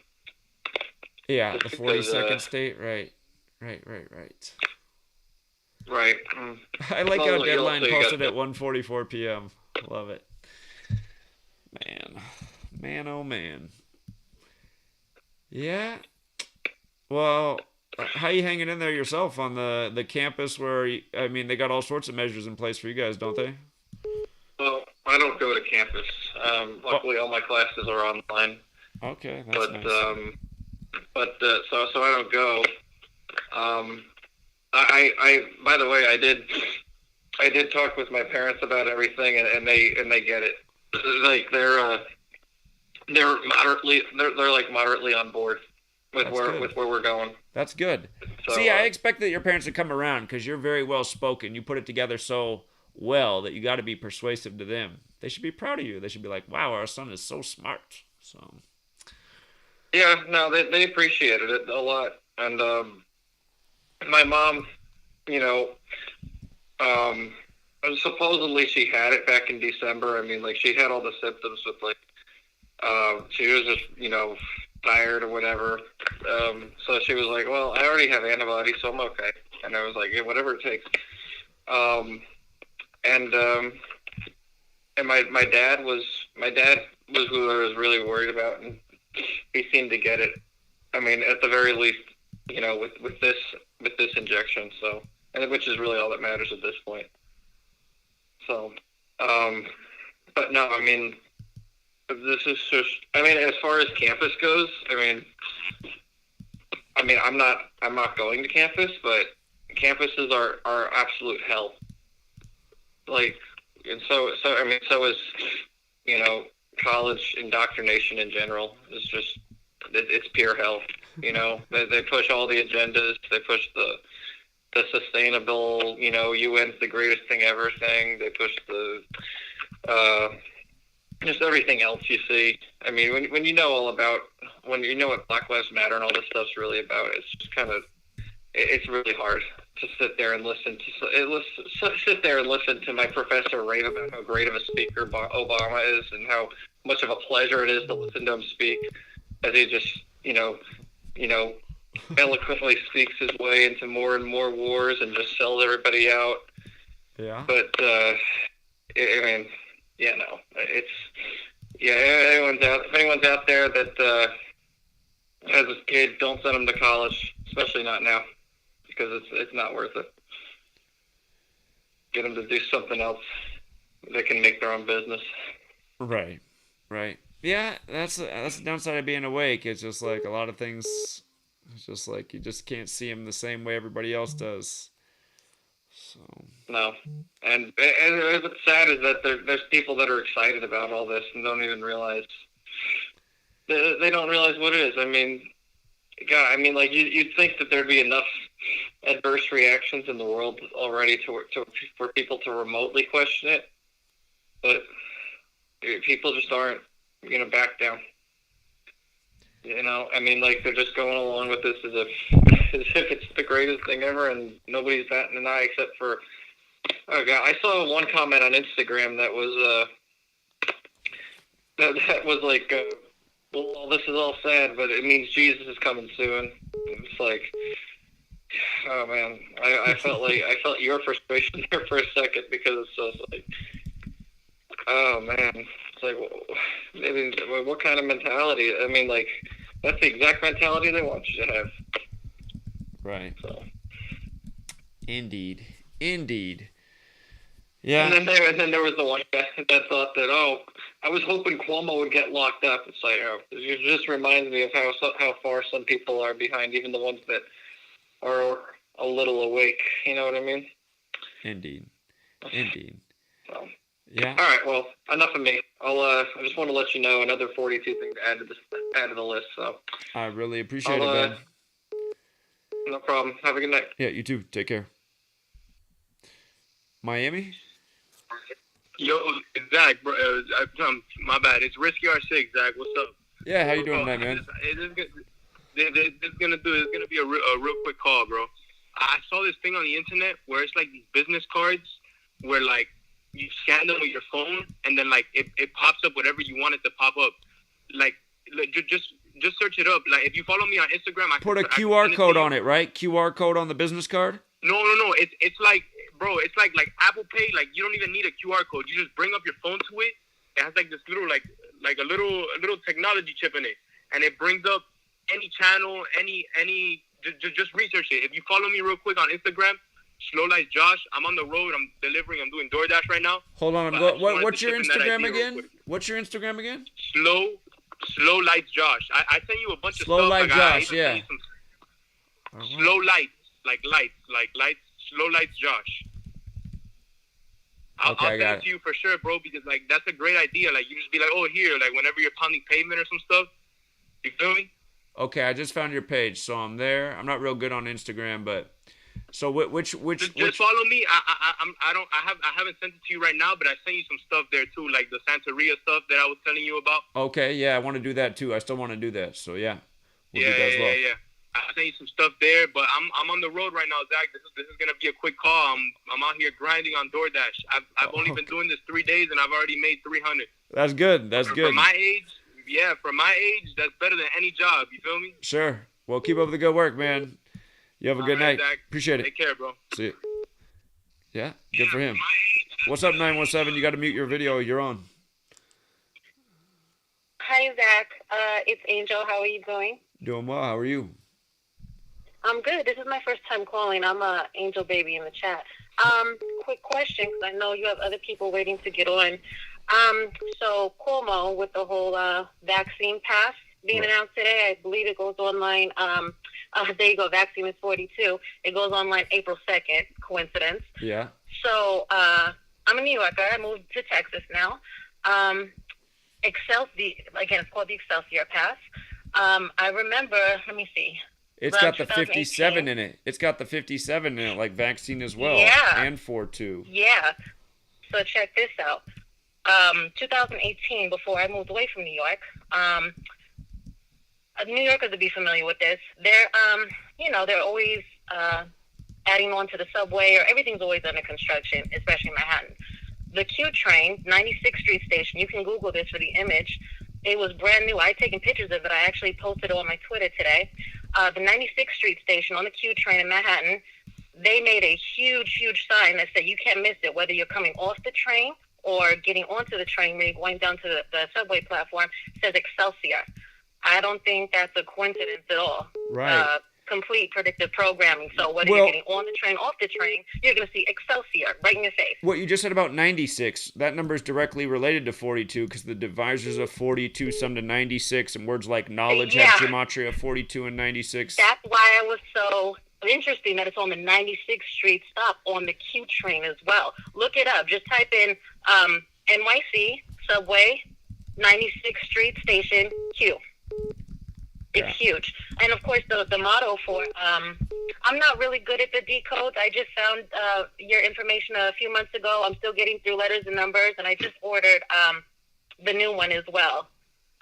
Yeah, just the 42nd state, right. Right. I like how Deadline posted at 1:44 p.m. Love it. Man, oh man. Yeah. Well, how you hanging in there yourself on the campus where, I mean, they got all sorts of measures in place for you guys, don't they? Well, I don't go to campus. Luckily, all my classes are online. Okay, that's nice. So I don't go. I by the way, I did talk with my parents about everything, and they get it. Like they're moderately on board with where we're going. That's good. So, see, I expect that your parents would come around because you're very well spoken. You put it together so well that you got to be persuasive to them. They should be proud of you. They should be like, "Wow, our son is so smart." So. Yeah, no, they appreciated it a lot, and my mom, supposedly she had it back in December. I mean, like, she had all the symptoms with, like, she was just, tired or whatever. So she was like, well, I already have antibodies, so I'm okay. And I was like, yeah, whatever it takes. And my dad was who I was really worried about, and he seemed to get it. I mean, at the very least, with this injection. So, and which is really all that matters at this point. So, but no, I mean, this is just. I mean, as far as campus goes, I mean, I'm not going to campus, but campuses are absolute hell. Like, and so I mean, so is college indoctrination in general. It's pure hell. They push all the agendas. They push the sustainable, UN's the greatest thing ever thing. They push the just everything else you see. I mean, when you know all about, when you know what Black Lives Matter and all this stuff's really about, it's just kind of, it's really hard to sit there and listen to my professor rave about how great of a speaker Obama is and how much of a pleasure it is to listen to him speak, as he just, eloquently speaks his way into more and more wars and just sells everybody out. Yeah. But, I mean, no, it's, if anyone's out there that has a kid, don't send them to college, especially not now, because it's not worth it. Get them to do something else. They can make their own business. Right. Yeah, that's the downside of being awake. It's just like a lot of things. It's just like you just can't see them the same way everybody else does. So. No, and what's sad is that there's people that are excited about all this and don't even realize. They don't realize what it is. I mean, God, I mean, like you'd think that there'd be enough adverse reactions in the world already for people to remotely question it, but people just aren't going to back down. I mean, like they're just going along with this as if it's the greatest thing ever, and nobody's batting an eye except for. Oh God, I saw one comment on Instagram that was that was like, well, this is all sad, but it means Jesus is coming soon. It's like, oh man, I felt your frustration there for a second, because it's just like, oh man, it's like, maybe what kind of mentality? I mean, like that's the exact mentality they want you to have. Right. So. Indeed. Yeah. And then there was the one guy that thought that, I was hoping Cuomo would get locked up. It's like, it just reminds me of how far some people are behind, even the ones that are a little awake. You know what I mean? Indeed. So. Yeah. All right. Well, enough of me. I just want to let you know another 42 thing to add to the list. So. I really appreciate it, man. No problem. Have a good night. Yeah, you too. Take care. Miami? Yo, Zach, bro, my bad. It's Risky R6, Zach. What's up? Yeah, how you doing tonight, man? It's gonna be a real quick call, bro. I saw this thing on the internet where it's like these business cards where like you scan them with your phone and then like it pops up whatever you want it to pop up. Like just search it up. Like if you follow me on Instagram, put a QR code on it, right? QR code on the business card? No. It's like, bro, it's like Apple Pay. Like you don't even need a QR code. You just bring up your phone to it. It has like this little like a little technology chip in it, and it brings up any channel, any. Just research it. If you follow me real quick on Instagram, Slow Lights Josh. I'm on the road. I'm delivering. I'm doing DoorDash right now. Hold on. What's your Instagram again? What's your Instagram again? Slow Lights Josh. I sent you a bunch of stuff. Slow Lights Josh. Yeah. Slow lights, like lights. Slow Lights Josh. I'll send it to you for sure, bro, because like that's a great idea. Like you just be like, oh, here, like whenever you're pounding pavement or some stuff. You feel me? Okay, I just found your page, so I'm there. I'm not real good on Instagram, but so which just follow me. I haven't sent it to you right now, but I sent you some stuff there too, like the Santeria stuff that I was telling you about. Okay, yeah, I want to do that too. I still want to do that, so yeah. We'll do that as well. Yeah. I sent you some stuff there, but I'm on the road right now, Zach. This is gonna be a quick call. I'm out here grinding on DoorDash. I've only been doing this 3 days, and I've already made $300. That's good. That's good. For my age. Yeah, for my age, that's better than any job. You feel me? Sure. Well, keep up the good work, man. You have a good night. Zach. Appreciate it. Take care, bro. See you. Yeah, good for him. What's up, 917? You got to mute your video. You're on. Hi, Zach. It's Angel. How are you doing? Doing well. How are you? I'm good. This is my first time calling. I'm a angel baby in the chat. Quick question, because I know you have other people waiting to get on. So Cuomo with the whole vaccine pass being announced today, I believe it goes online. There you go. Vaccine is 42. It goes online April 2nd. Coincidence. Yeah. So I'm a New Yorker. I moved to Texas now. Again, it's called the Excelsior Pass. I remember. Let me see. It's got the 57 in it. It's got the 57 in it, like vaccine as well. Yeah. And 4-2. Yeah. So check this out. 2018, before I moved away from New York, New Yorkers would be familiar with this. They're always adding on to the subway, or everything's always under construction, especially in Manhattan. The Q train, 96th Street station, you can Google this for the image. It was brand new. I had taken pictures of it. I actually posted it on my Twitter today. The 96th Street station on the Q train in Manhattan, they made a huge, huge sign that said you can't miss it, whether you're coming off the train or getting onto the train when you're going down to the subway platform. It says Excelsior. I don't think that's a coincidence at all. Right. Complete predictive programming. So whether you're getting on the train, off the train, you're going to see Excelsior right in your face. What you just said about 96, that number is directly related to 42 because the divisors of 42 sum to 96, and words like knowledge have gematria of 42 and 96. That's why it was so interesting that it's on the 96th Street stop on the Q train as well. Look it up. Just type in NYC subway 96th Street station Q. It's huge. And of course the motto for I'm not really good at the decodes. I just found your information a few months ago. I'm still getting through letters and numbers, and I just ordered the new one as well.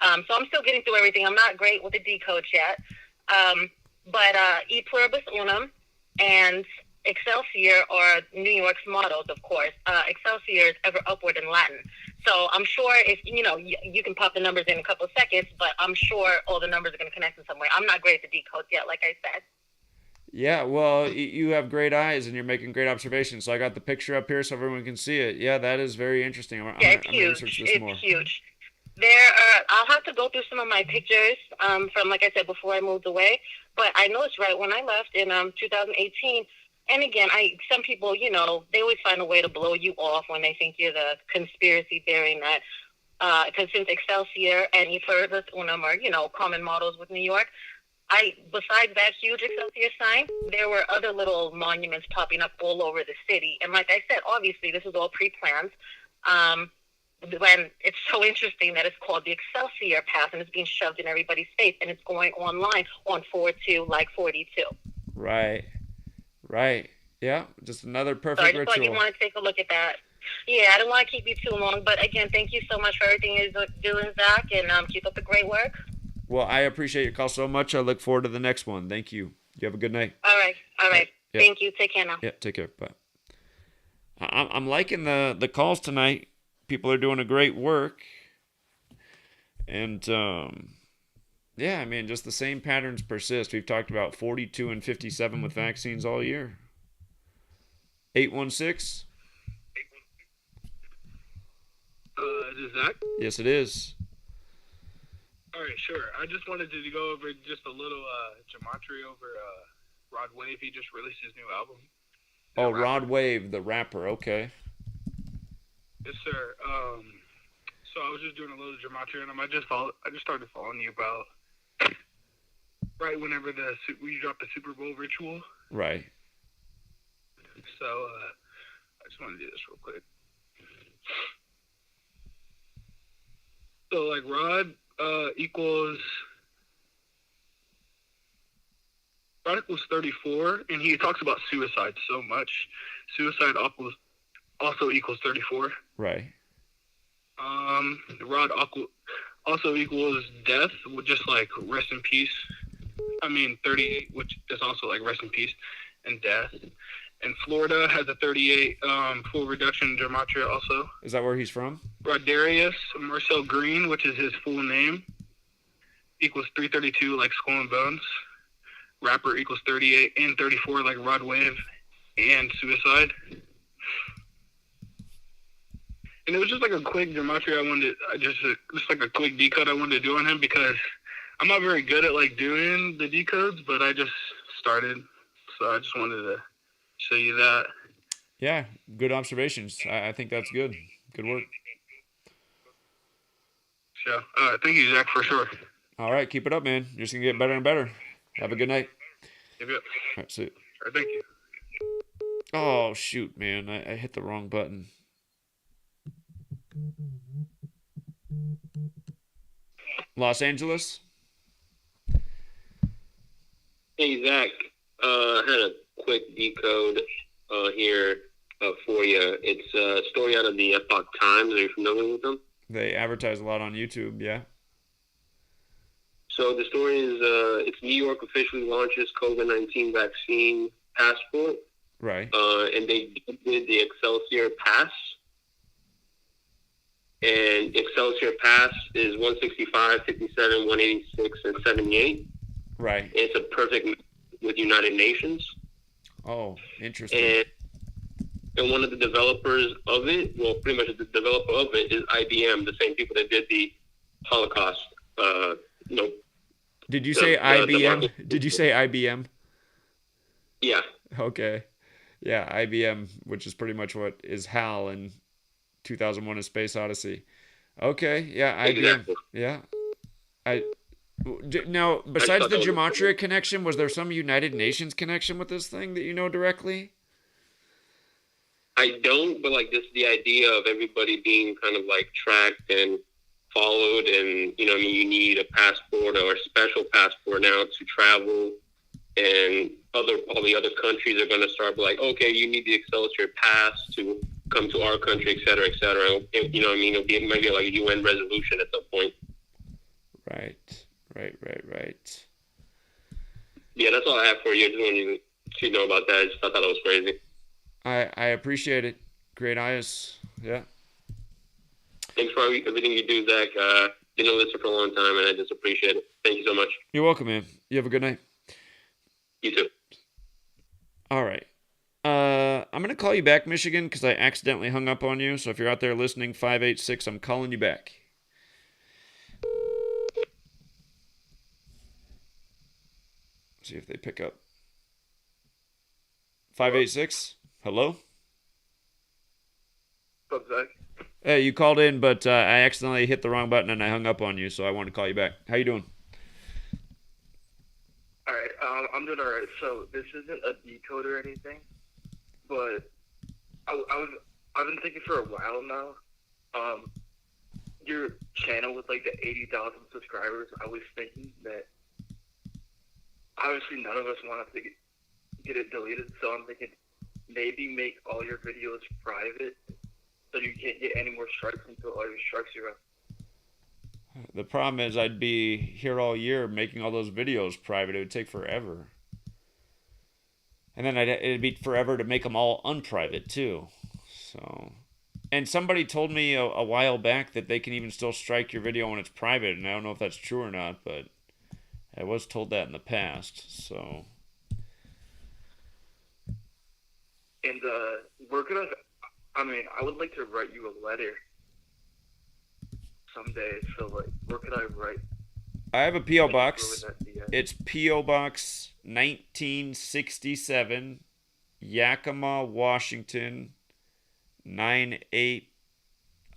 So I'm still getting through everything. I'm not great with the decodes yet. But E pluribus unum and Excelsior are New York's mottos, of course. Excelsior is ever upward in Latin. So I'm sure if, you can pop the numbers in a couple of seconds, but I'm sure all the numbers are going to connect in some way. I'm not great at the decodes yet, like I said. Yeah, well, you have great eyes and you're making great observations. So I got the picture up here so everyone can see it. Yeah, that is very interesting. I'm it's huge. It's huge. I'll have to go through some of my pictures from, like I said, before I moved away. But I noticed right when I left in 2018, and again, some people, they always find a way to blow you off when they think you're the conspiracy theory that, because since Excelsior and E pluribus unum are, common mottos with New York, besides that huge Excelsior sign, there were other little monuments popping up all over the city. And like I said, obviously, this is all pre-planned. When it's so interesting that it's called the Excelsior Pass and it's being shoved in everybody's face and it's going online on 4-2 like 42. Right. Yeah, just another perfect ritual. So I just thought you want to take a look at that. Yeah, I don't want to keep you too long, but again, thank you so much for everything you're doing, Zach, and keep up the great work. Well, I appreciate your call so much. I look forward to the next one. Thank you. You have a good night. All right. Yeah. Thank you. Take care now. Yeah, take care. Bye. I'm liking the calls tonight. People are doing a great work. And, yeah, I mean, just the same patterns persist. We've talked about 42 and 57 with vaccines all year. 816? Is this Zach? Yes, it is. All right, sure. I just wanted to go over just a little gematria over Rod Wave. He just released his new album. Oh, Rod Wave, the rapper. Okay. Yes, sir. So I was just doing a little gematria on him. I just started following you about right whenever we dropped the Super Bowl ritual. Right. So I just want to do this real quick. So like Rod equals 34, and he talks about suicide so much. Suicide also equals 34. Right. Rod also equals death, just like rest in peace. 38, which is also like rest in peace and death. And Florida has a 38 full reduction gematria also. Is that where he's from? Rodarius Marcel Green, which is his full name, equals 332 like Skull and Bones. Rapper equals 38 and 34 like Rod Wave and Suicide. And it was just like a quick gematria just like a quick decode I wanted to do on him because I'm not very good at like doing the decodes, but I just started, so I just wanted to show you that. Yeah, good observations. I think that's good. Good work. So, thank you, Zach, for sure. All right, keep it up, man. You're just gonna get better and better. Have a good night. Yep. All right, see you. All right, thank you. Oh shoot, man! I hit the wrong button. Los Angeles. Hey, Zach. I had a quick decode here for you. It's a story out of the Epoch Times. Are you familiar with them? They advertise a lot on YouTube. Yeah. So the story is it's New York officially launches COVID-19 vaccine passport. Right. And they did the Excelsior Pass. And Excelsior Pass is 165, 57, 186, and 78. Right. It's a perfect match with United Nations. Oh, interesting. And one of the developers of it, well, pretty much the developer of it is IBM, the same people that did the Holocaust. Did you say IBM? Did you say IBM? Yeah. Okay. Yeah, IBM, which is pretty much what is HAL in 2001: A Space Odyssey. Okay. Yeah, IBM. Exactly. Yeah. Now, besides the Gematria connection, was there some United Nations connection with this thing that you know directly? I don't, but like this, the idea of everybody being kind of like tracked and followed, and you need a passport or a special passport now to travel, and all the other countries are going to start like, okay, you need the Excelsior Pass to come to our country, et cetera, et cetera. It'll be maybe like a UN resolution at some point. Right. Yeah, that's all I have for you. I just wanted you to know about that. I just thought that was crazy. I appreciate it. Great eyes. Yeah. Thanks for everything you do, Zach. Been a listener for a long time, and I just appreciate it. Thank you so much. You're welcome, man. You have a good night. You too. All right. I'm going to call you back, Michigan, because I accidentally hung up on you. So if you're out there listening, 586, I'm calling you back. See if they pick up. 586? Hello? What's up, Zach? Hey, you called in, but I accidentally hit the wrong button and I hung up on you, so I wanted to call you back. How you doing? All right, I'm doing all right. So this isn't a decode or anything, but I've been thinking for a while now. Your channel with like the 80,000 subscribers, I was thinking that obviously none of us want to get it deleted, so I'm thinking maybe make all your videos private so you can't get any more strikes until all your strikes are up. The problem is I'd be here all year making all those videos private. It would take forever. And then it'd be forever to make them all unprivate too. So, and somebody told me a while back that they can even still strike your video when it's private, and I don't know if that's true or not, but I was told that in the past. So, and I would like to write you a letter someday. So like, where could I write? I have a P.O. box. Really It's P.O. Box 1967, Yakima, Washington, 98.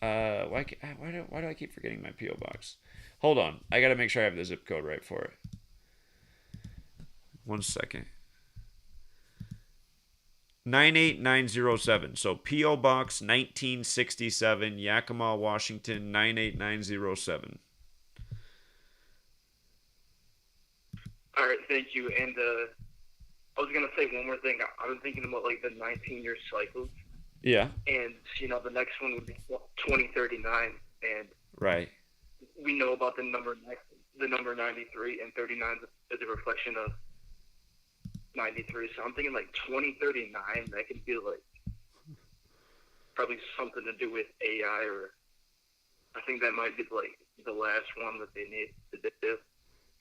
Why do I keep forgetting my P.O. box? Hold on. I got to make sure I have the zip code right for it. 1 second. 98907. So P.O. Box 1967, Yakima, Washington, 98907. All right, thank you. And I was gonna say one more thing. I've been thinking about like the 19-year cycles. Yeah. And the next one would be 2039, and Right. we know about the number 93, and 39 is a reflection of 93. So I'm thinking like 2039. That could be like probably something to do with AI, or I think that might be like the last one that they need to do.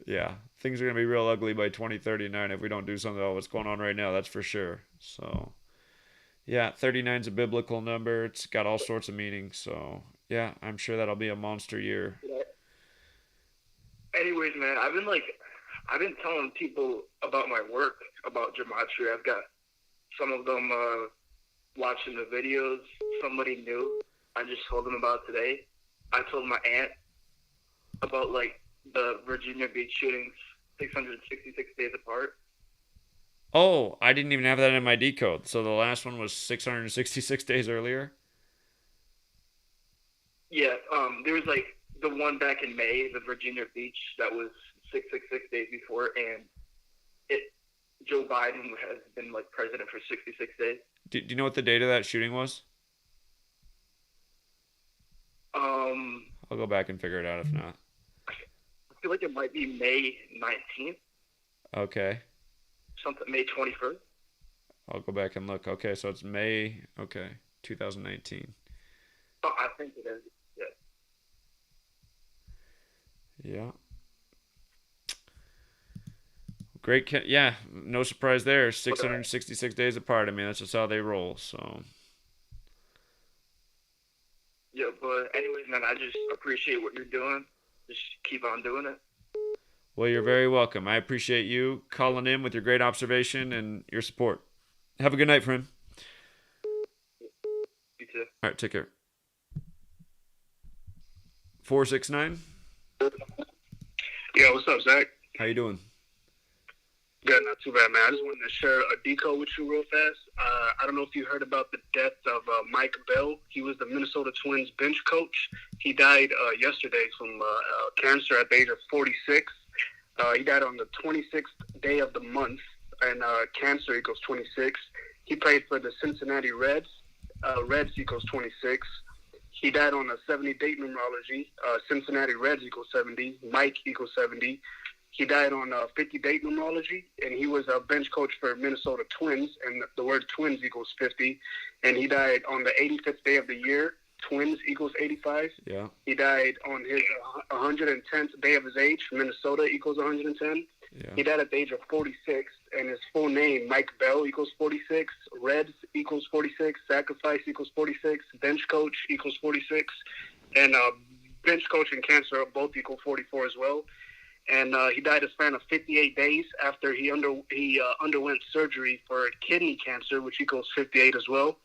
Yeah, things are going to be real ugly by 2039 if we don't do something about what's going on right now, that's for sure. So, yeah, 39 is a biblical number. It's got all sorts of meanings. So, yeah, I'm sure that'll be a monster year. anyways, man, I've been telling people about my work about gematria. I've got some of them watching the videos. Somebody new I just told them about today. I told my aunt about like the Virginia Beach shootings, 666 days apart. Oh, I didn't even have that in my decode. So the last one was 666 days earlier? Yeah, there was like the one back in May, the Virginia Beach, that was 666 days before, and Joe Biden has been like president for 66 days. Do you know what the date of that shooting was? I'll go back and figure it out if not. I feel like it might be May 19th. Okay. Something, May 21st. I'll go back and look. Okay, so it's May, 2019. Oh, I think it is. Yeah. Yeah. Great. Yeah, no surprise there. 666 days apart. I mean, that's just how they roll, so. Yeah, but anyways, man, I just appreciate what you're doing. Just keep on doing it. Well, you're very welcome. I appreciate you calling in with your great observation and your support. Have a good night, friend. You too. All right, take care. 469. Yo, what's up, Zach? How you doing? Good, not too bad, man. I just wanted to share a decode with you real fast. I don't know if you heard about the death of Mike Bell. He was the Minnesota Twins bench coach. He died yesterday from cancer at the age of 46. He died on the 26th day of the month, and cancer equals 26. He played for the Cincinnati Reds. Reds equals 26. He died on a 70 date numerology. Cincinnati Reds equals 70. Mike equals 70. He died on 50 date numerology, and he was a bench coach for Minnesota Twins, and the word twins equals 50. And he died on the 85th day of the year. Twins equals 85. Yeah. He died on his 110th day of his age. Minnesota equals 110. Yeah. He died at the age of 46, and his full name, Mike Bell, equals 46. Reds equals 46. Sacrifice equals 46. Bench coach equals 46. And bench coach and cancer both equal 44 as well. And he died a span of 58 days after he underwent surgery for kidney cancer, which equals 58 as well.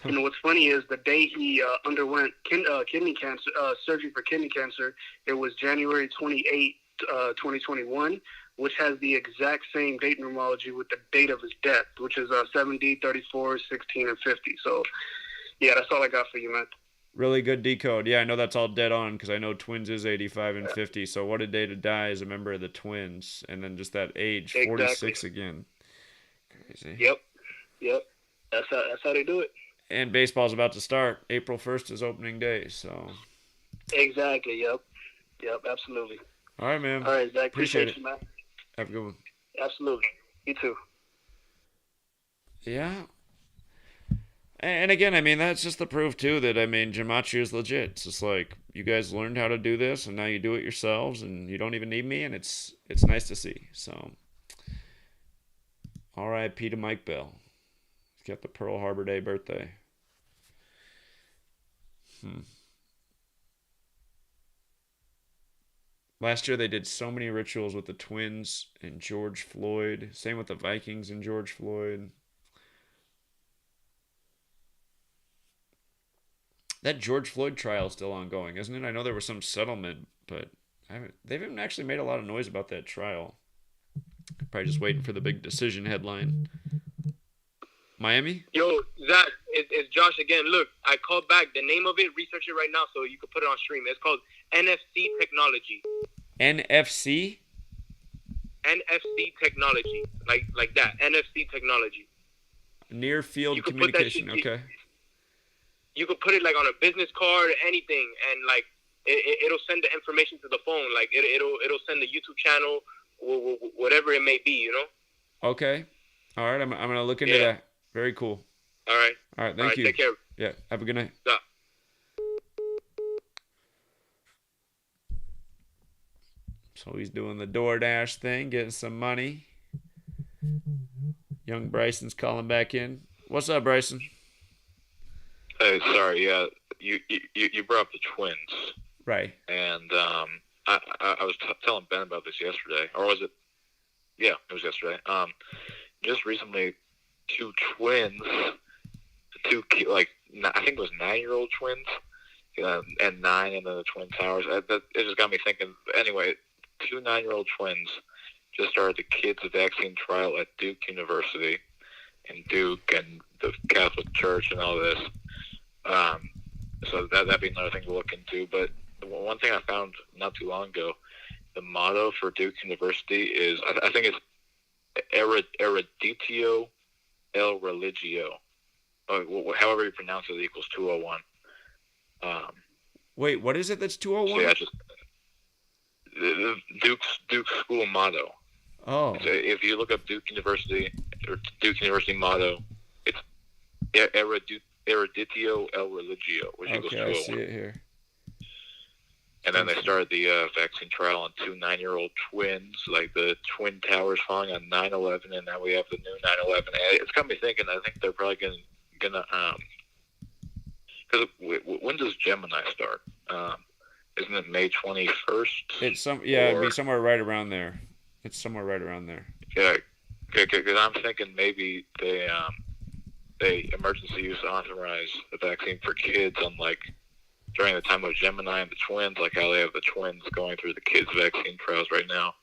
And what's funny is the day he underwent kidney cancer surgery for kidney cancer, it was January 28, 2021, which has the exact same date numerology with the date of his death, which is 70, 34, 16, and 50. So, yeah, that's all I got for you, man. Really good decode. Yeah, I know that's all dead on because I know Twins is 85 and 50. So what a day to die as a member of the Twins. And then just that age, 46 again. Crazy. Yep. That's how they do it. And baseball's about to start. April 1st is opening day, so. Exactly, yep, absolutely. All right, man. All right, Zach, Appreciate appreciate you, man. Have a good one. Absolutely. You too. Yeah. And again, I mean, that's just the proof, too, that, I mean, gematria is legit. It's just like, you guys learned how to do this, and now you do it yourselves, and you don't even need me, and it's nice to see. So, R.I.P. to Mike Bell. He's got the Pearl Harbor Day birthday. Last year, they did so many rituals with the Twins and George Floyd. Same with the Vikings and George Floyd. That George Floyd trial is still ongoing, isn't it? I know there was some settlement, but they haven't actually made a lot of noise about that trial. Probably just waiting for the big decision headline. Miami? Yo, Zach, it's Josh again. Look, I called back. The name of it, research it right now so you can put it on stream. It's called NFC Technology. NFC? NFC Technology. Like that. NFC Technology. Near field communication. Okay. You could put it like on a business card, anything, and like it'll send the information to the phone. Like it'll send the YouTube channel, whatever it may be, you know. Okay. All right. I'm gonna look into that. Very cool. All right. All right. Thank you. Take care. Yeah. Have a good night. Yeah. So he's doing the DoorDash thing, getting some money. Young Bryson's calling back in. What's up, Bryson? Hey, sorry. Yeah, you brought up the Twins, Right. and I was telling Ben about this yesterday, or was it? Yeah, it was yesterday. Just recently, two twins, I think it was 9-year-old twins, and 9, and then the Twin Towers. It just got me thinking. Anyway, 2 9-year-old twins just started the kids' vaccine trial at Duke University, and Duke and the Catholic Church and all this. So that'd be another thing to look into. But one thing I found not too long ago, the motto for Duke University is, I think it's Ereditio El Religio. However you pronounce it, equals 201. Wait, what is it that's 201? So yeah, Duke's school motto. Oh. So if you look up Duke University or Duke University motto, it's Ereditio El Religio, which equals 201. Okay, I see it here. And then they started the vaccine trial on 2 9-year-old twins, like the Twin Towers falling on 9/11, and now we have the new 9/11. It's got me thinking. I think they're probably gonna because when does Gemini start? Isn't it May 21st? It'd be somewhere right around there. It's somewhere right around there. Yeah, because I'm thinking maybe they emergency use authorize the vaccine for kids on during the time of Gemini and the twins, like how they have the twins going through the kids' vaccine trials right now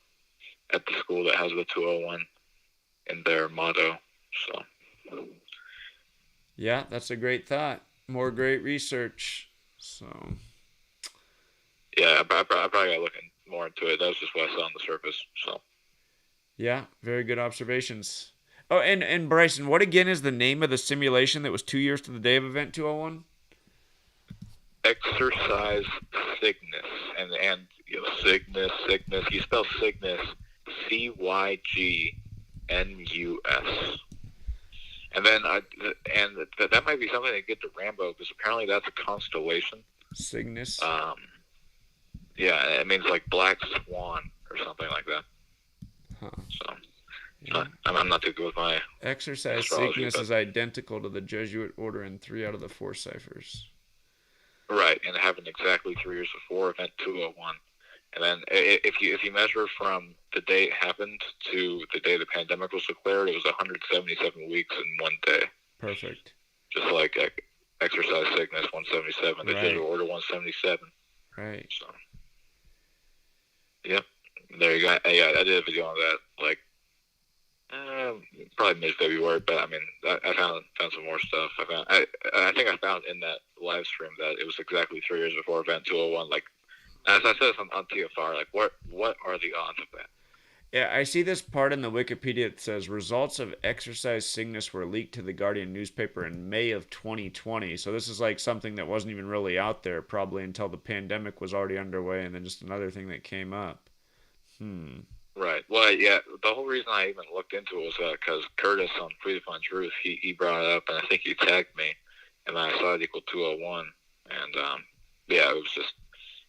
at the school that has the 201 in their motto. So. Yeah, that's a great thought. More great research. So. Yeah, I probably got to look more into it. That was just what I saw on the surface. So. Yeah, very good observations. Oh, and Bryson, what again is the name of the simulation that was 2 years to the day of Event 201? Exercise Cygnus, and Cygnus. You spell Cygnus Cygnus, and then that might be something to get to Rambo, because apparently that's a constellation. Cygnus. Yeah, it means like black swan or something like that. Huh. So. Yeah. I'm not too good with my Exercise Cygnus is identical to the Jesuit order in 3 out of the 4 ciphers. Right, and it happened exactly 3 years before Event 201. And then if you measure from the day it happened to the day the pandemic was declared, it was 177 weeks in 1 day. Perfect. Just like Exercise Cygnus 177, the Jesuit order 177. Right. So, yep, there you go. Yeah, I did a video on that, probably mid-February, but I mean, I found some more stuff. I think I found in that live stream that it was exactly 3 years before Event 201. As I said on TFR, what are the odds of that? Yeah, I see this part in the Wikipedia that says results of Exercise Cygnus were leaked to the Guardian newspaper in May of 2020. So this is something that wasn't even really out there probably until the pandemic was already underway, and then just another thing that came up. Right. Well, yeah, the whole reason I even looked into it was because Curtis on Free to Find Truth, he brought it up, and I think he tagged me, and then I saw it equal 201, and yeah,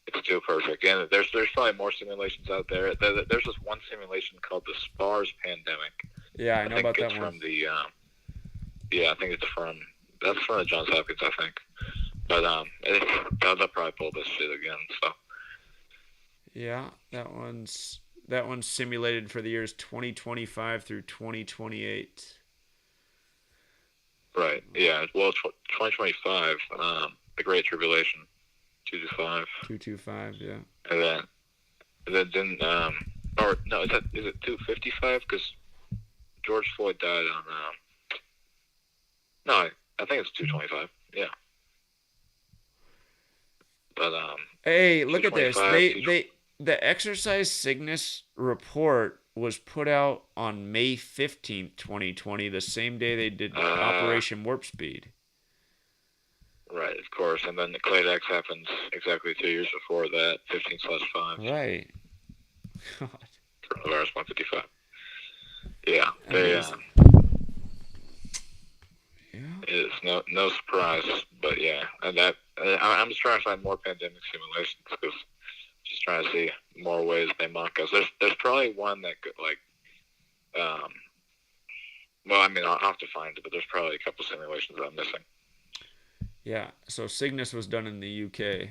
it's too perfect. And there's probably more simulations out there. There's this one simulation called the SPARS pandemic. Yeah, I know about that one. From the I think that's from the Johns Hopkins, I think. But they'll probably pull this shit again. So. Yeah, that one's simulated for the years 2025 through 2028. Right. Yeah. Well, 2025, the Great Tribulation, 225. 225. Yeah. And then or no, is it 255? Because George Floyd died on. No, I think it's 225. Yeah. But hey, look at this. The Exercise Cygnus report was put out on May 15th, 2020, the same day they did Operation Warp Speed. Right, of course. And then the Clade X happens exactly 2 years before that, 15/5. Right. God. Coronavirus 155. Yeah. It's no surprise, but yeah. And I'm just trying to find more pandemic simulations, because just trying to see more ways they mock us. There's probably one that could well, I mean, I'll have to find it, but there's probably a couple simulations that I'm missing. Yeah, so Cygnus was done in the UK.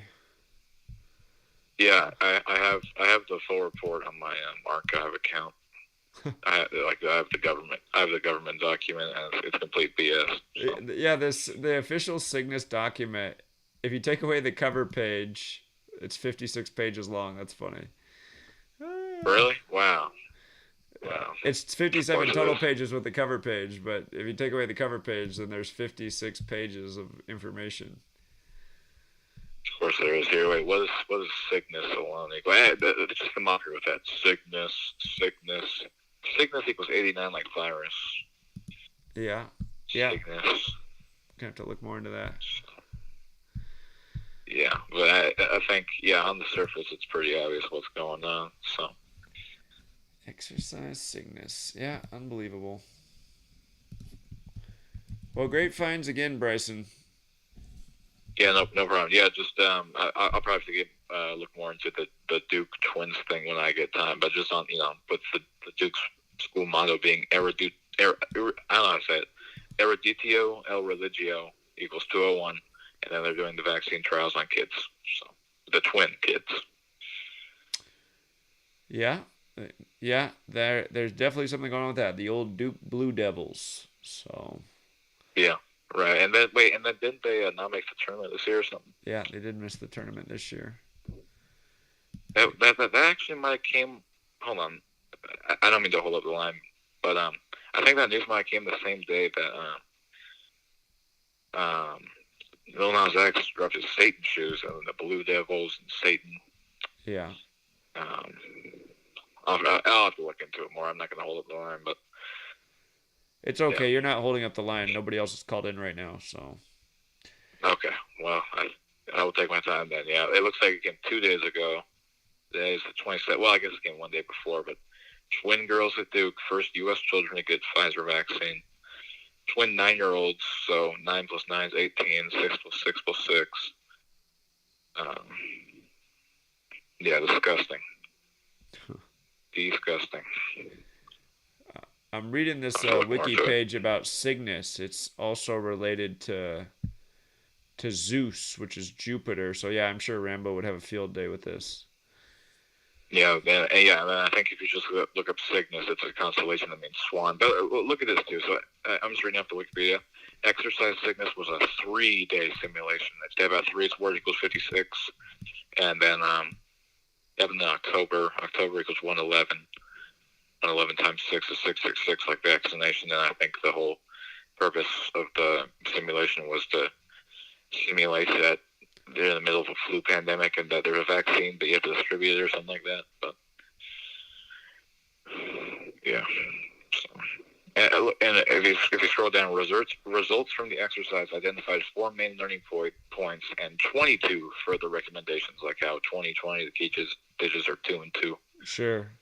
Yeah, I have the full report on my archive account. I have the government document, and it's complete BS. So. Yeah, the official Cygnus document. If you take away the cover page, it's 56 pages long. That's funny. Really? Wow. It's 57 total pages with the cover page, but if you take away the cover page, then there's 56 pages of information. Of course there is here. Wait, what is sickness alone equal? It's just a mockery with that. Sickness equals 89 like virus. Yeah. Sickness. Gonna have to look more into that. Yeah, but I think, on the surface it's pretty obvious what's going on. So. Exercise Cygnus. Yeah, unbelievable. Well, great finds again, Bryson. Yeah, no problem. Yeah, just I'll probably look more into the Duke twins thing when I get time. But just on with the Duke's school motto being I don't know how to say it, Eruditio El Religio equals 201, and then they're doing the vaccine trials on kids. So the twin kids. Yeah, there's definitely something going on with that. The old Duke Blue Devils. So. Yeah, right. And then didn't they not make the tournament this year or something? Yeah, they did miss the tournament this year. That actually might have came. Hold on, I don't mean to hold up the line, but I think that news might have came the same day that Lil Nas X dropped his Satan shoes and the Blue Devils and Satan. Yeah. I'll have to look into it more. I'm not going to hold up the line, but it's okay. Yeah. You're not holding up the line. Nobody else is called in right now, so. Okay. Well, I will take my time then. Yeah, it looks like it came 2 days ago. Today's the 27th. Well, I guess it came 1 day before, but twin girls at Duke, first U.S. children to get Pfizer vaccine. Twin 9-year-olds, so 9 plus 9 is 18, 6 plus 6 plus 6. Yeah, disgusting. Disgusting. I'm reading this wiki page about Cygnus. It's also related to Zeus, which is Jupiter. So yeah, I'm sure Rambo would have a field day with this. Yeah, and I think if you just look up Cygnus, it's a constellation that means swan. But look at this too. So I'm just reading off the Wikipedia. Exercise Cygnus was a 3-day simulation. It's day about 3. Its word equals 56, and then in October equals 111. 111 times 6 is 666, like vaccination. And I think the whole purpose of the simulation was to simulate that they're in the middle of a flu pandemic and that there's a vaccine, but you have to distribute it or something like that. But yeah. So, and if you scroll down, results from the exercise identified 4 main learning points and 22 further recommendations, like how 2020 the key digits are 2 and 2. Sure.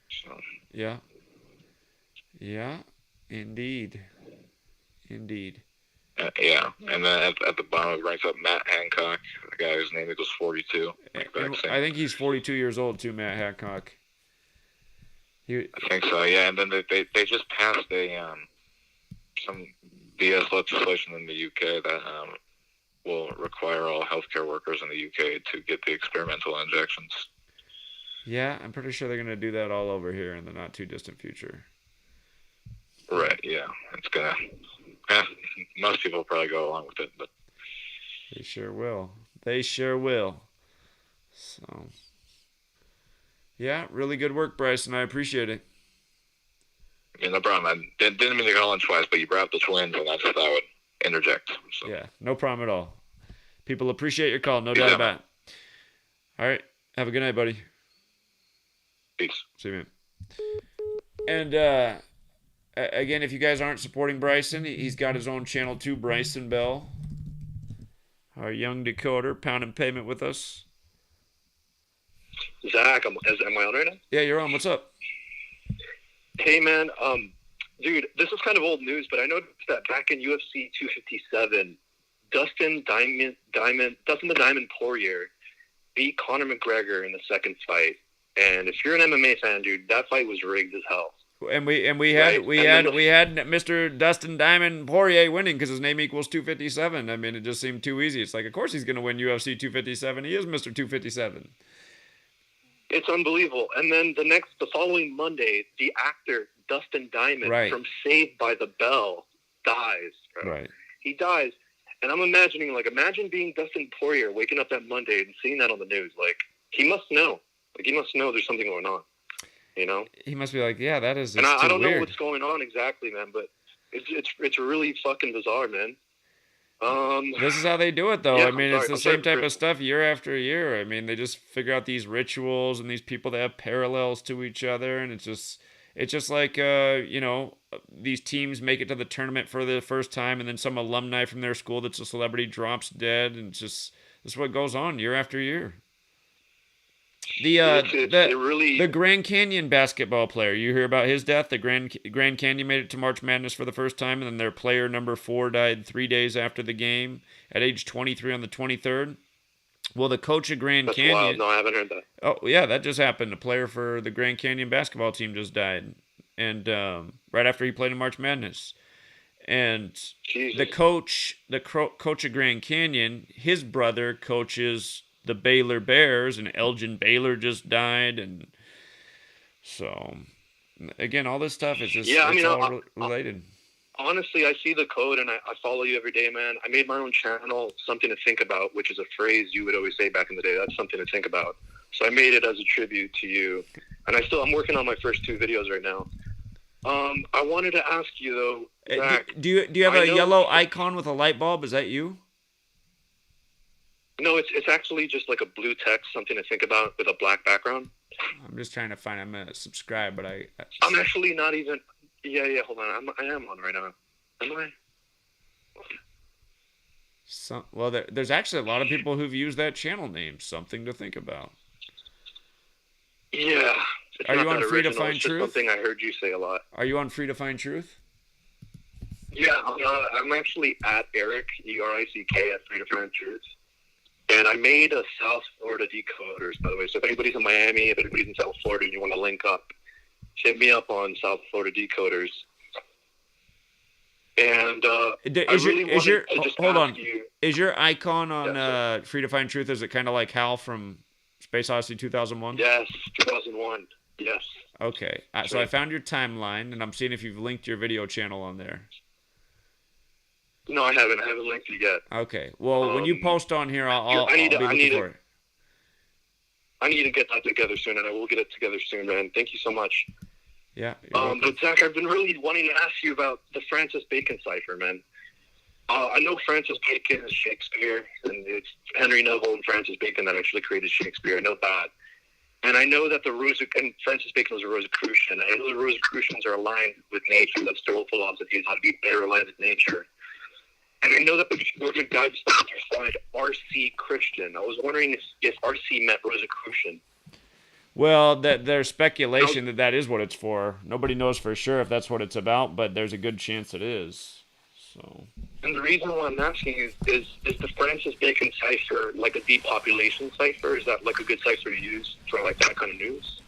So. Yeah. Indeed. Yeah, and then at the bottom it ranks up Matt Hancock, the guy whose name equals 42. I think he's 42 years old too, Matt Hancock. I think so, yeah. And then they just passed some BS legislation in the UK that will require all healthcare workers in the UK to get the experimental injections. Yeah, I'm pretty sure they're going to do that all over here in the not too distant future. Right, yeah. It's going to... most people will probably go along with it, but... They sure will. So... Yeah, really good work, Bryson. I appreciate it. Yeah, no problem. I didn't mean to call in twice, but you brought up the twins, and I just thought I would interject. So. Yeah, no problem at all. People appreciate your call, no doubt about it. All right, have a good night, buddy. Peace. See you, man. And again, if you guys aren't supporting Bryson, he's got his own channel too, Bryson Bell. Our young decoder, pounding pavement with us. Zach, am I on right now? Yeah, you're on. What's up? Hey, man. Dude, this is kind of old news, but I noticed that back in UFC 257, Dustin the Diamond Poirier beat Conor McGregor in the second fight. And if you're an MMA fan, dude, that fight was rigged as hell. And we had Mr. Dustin Diamond Poirier winning because his name equals 257. I mean, it just seemed too easy. It's like, of course he's going to win UFC 257. He is Mr. 257. It's unbelievable. And then the following Monday, the actor Dustin Diamond from Saved by the Bell dies. Bro. Right. He dies. And I'm imagining, imagine being Dustin Poirier, waking up that Monday and seeing that on the news. He must know. He must know there's something going on. You know? He must be like, yeah, that is. And I don't weird. know what's going on exactly, man. But it's really fucking bizarre, man. This is how they do it, though. Yeah, I mean, it's the same type of stuff year after year. I mean, they just figure out these rituals and these people that have parallels to each other, and it's just like these teams make it to the tournament for the first time, and then some alumni from their school that's a celebrity drops dead, and this is what goes on year after year. The Grand Canyon basketball player, you hear about his death? The Grand Canyon made it to March Madness for the first time, and then their player number 4 died 3 days after the game at age 23 on the 23rd. Well, the coach of Grand Canyon... Wild. No, I haven't heard that. Oh, yeah, that just happened. A player for the Grand Canyon basketball team just died, and right after he played in March Madness. And Jesus. the coach of Grand Canyon, his brother coaches the Baylor Bears, and Elgin Baylor just died, and so again, all this stuff is just all related. Honestly, I see the code, and I follow you every day, man. I made my own channel, Something to Think About, which is a phrase you would always say back in the day. That's something to think about. So I made it as a tribute to you, and I'm working on my first 2 videos right now. I wanted to ask you though, Zach, do you have a yellow icon with a light bulb? Is that you? No, it's actually just like a blue text, Something to Think About, with a black background. I'm just trying to find. I'm gonna subscribe, but I'm actually not even. Yeah. Hold on. I am on right now. Am I? There's actually a lot of people who've used that channel name. Something to Think About. Yeah. Are you on Free to Find Truth? Something I heard you say a lot. Are you on Free to Find Truth? Yeah, I'm actually at Eric, ERICK, at Free to Find Truth. And I made a South Florida decoders, by the way. So if anybody's in Miami, if anybody's in South Florida and you want to link up, hit me up on South Florida decoders. And is your icon on Free to Find Truth, is it kind of like Hal from Space Odyssey 2001? Yes, 2001. Yes. Okay. So I found your timeline, and I'm seeing if you've linked your video channel on there. No, I haven't. I haven't linked it yet. Okay. Well, when you post on here, I'll be looking for it. I need to get that together soon, and I will get it together soon, man. Thank you so much. Yeah. But Zach, I've been really wanting to ask you about the Francis Bacon cipher, man. I know Francis Bacon is Shakespeare, and it's Henry Neville and Francis Bacon that actually created Shakespeare. I know that. And I know that and Francis Bacon was a Rosicrucian. I know the Rosicrucians are aligned with nature. That's their whole philosophy, is how to be better aligned with nature. And I know that the Georgia Guides side R.C. Christian. I was wondering if R.C. meant Rosicrucian. Well, there's speculation that is what it's for. Nobody knows for sure if that's what it's about, but there's a good chance it is. So. And the reason why I'm asking is the Francis Bacon cipher like a depopulation cipher? Is that like a good cipher to use for like that kind of news?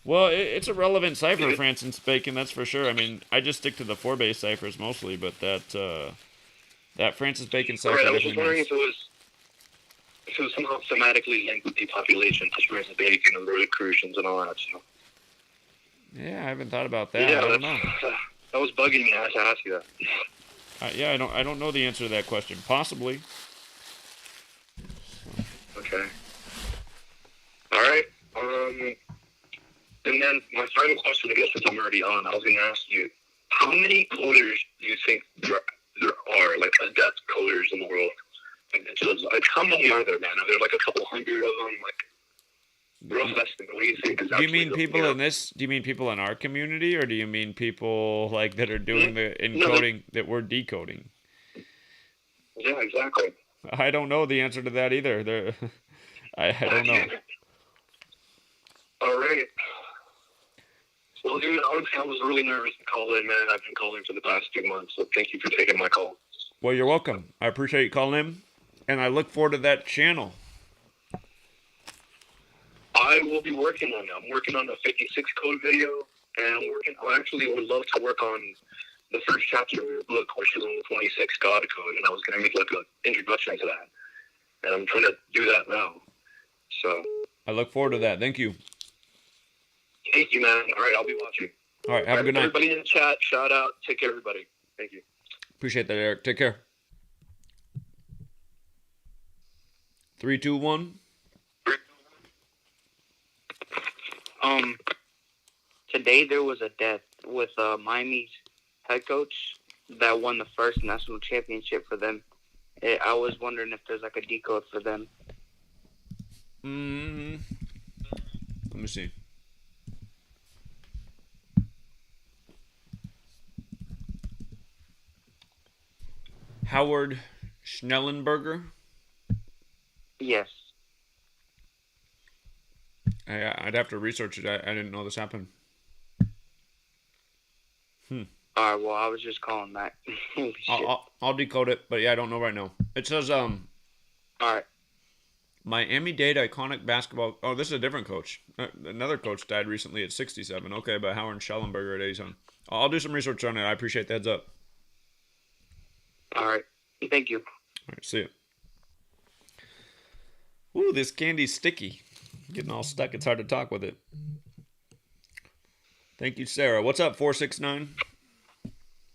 Well, it's a relevant cipher, Francis Bacon, that's for sure. I mean, I just stick to the 4-base ciphers mostly, but that Francis Bacon cipher. Right, I was just wondering if it was somehow thematically linked with depopulation, to Francis Bacon and the Rosicrucians and all that. So. Yeah, I haven't thought about that. Yeah, I don't know. That was bugging me. I had to ask you that. Yeah, I don't know the answer to that question. Possibly. Okay. All right. And then my final question, I guess, since I'm already on, I was going to ask you, how many coders do you think there are, like adept coders in the world? Like, how many are there, man? Are there like a couple hundred of them? Like, rough estimate. What do you think? Do you mean people in this? Do you mean people in our community, or do you mean people like that are doing the encoding that we're decoding? Yeah, exactly. I don't know the answer to that either. I don't know. All right. Well, dude, honestly, I was really nervous to call in, man. I've been calling for the past 2 months, so thank you for taking my call. Well, you're welcome. I appreciate you calling in, and I look forward to that channel. I will be working on it. I'm working on a 56 code video, and I actually would love to work on the first chapter of your book, which is on the 26 God code, and I was going to make like an introduction to that. And I'm trying to do that now. So I look forward to that. Thank you. Thank you, man. All right, I'll be watching. All right, have a good night. Everybody in the chat, shout out. Take care, everybody. Thank you. Appreciate that, Eric. Take care. 3, 2, 1. Today there was a death with Miami's head coach that won the first national championship for them. I was wondering if there's like a decode for them. Let me see. Howard Schnellenberger. Yes. I'd have to research it. I didn't know this happened. All right, well, I was just calling that. I'll decode it, but yeah, I don't know right now. It says, all right. Miami-Dade iconic basketball. Oh, this is a different coach. Another coach died recently at 67. Okay, but Howard Schellenberger at 87. I'll do some research on it. I appreciate the heads up. All right. Thank you. All right, see you. Ooh, this candy's sticky. Getting all stuck. It's hard to talk with it. Thank you, Sarah. What's up, 469?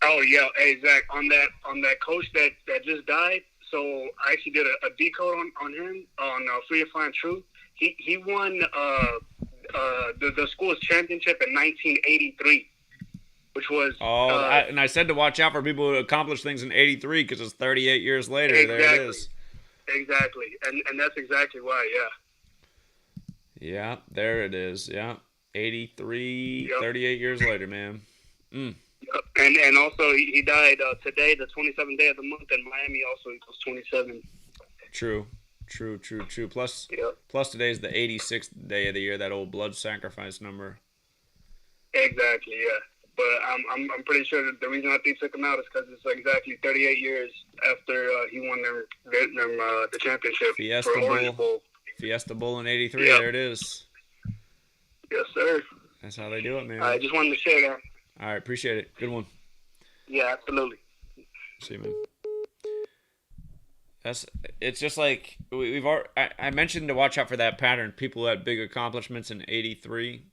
Oh yeah, hey Zach, on that coach that just died. So I actually did a decode on him on Free to Find Truth. He won the school's championship in 1983, which was and I said to watch out for people who accomplish things in 83 because it's 38 years later. Exactly. There it is. Exactly, and that's exactly why. Yeah. Yeah, there it is. Yeah, 83, Yep. 38 years later, man. And also he died today, the 27th day of the month, in Miami. Also equals 27. True. Plus today's the 86th day of the year. That old blood sacrifice number. Exactly, yeah. But I'm pretty sure that the reason I think took him out is because it's exactly 38 years after he won the championship for Orange Bowl. Fiesta Bowl in 83. Yep. There it is. Yes, sir. That's how they do it, man. I just wanted to share that. All right, appreciate it. Good one. Yeah, absolutely. See you, man. It's just like I mentioned to watch out for that pattern. People who had big accomplishments in 83.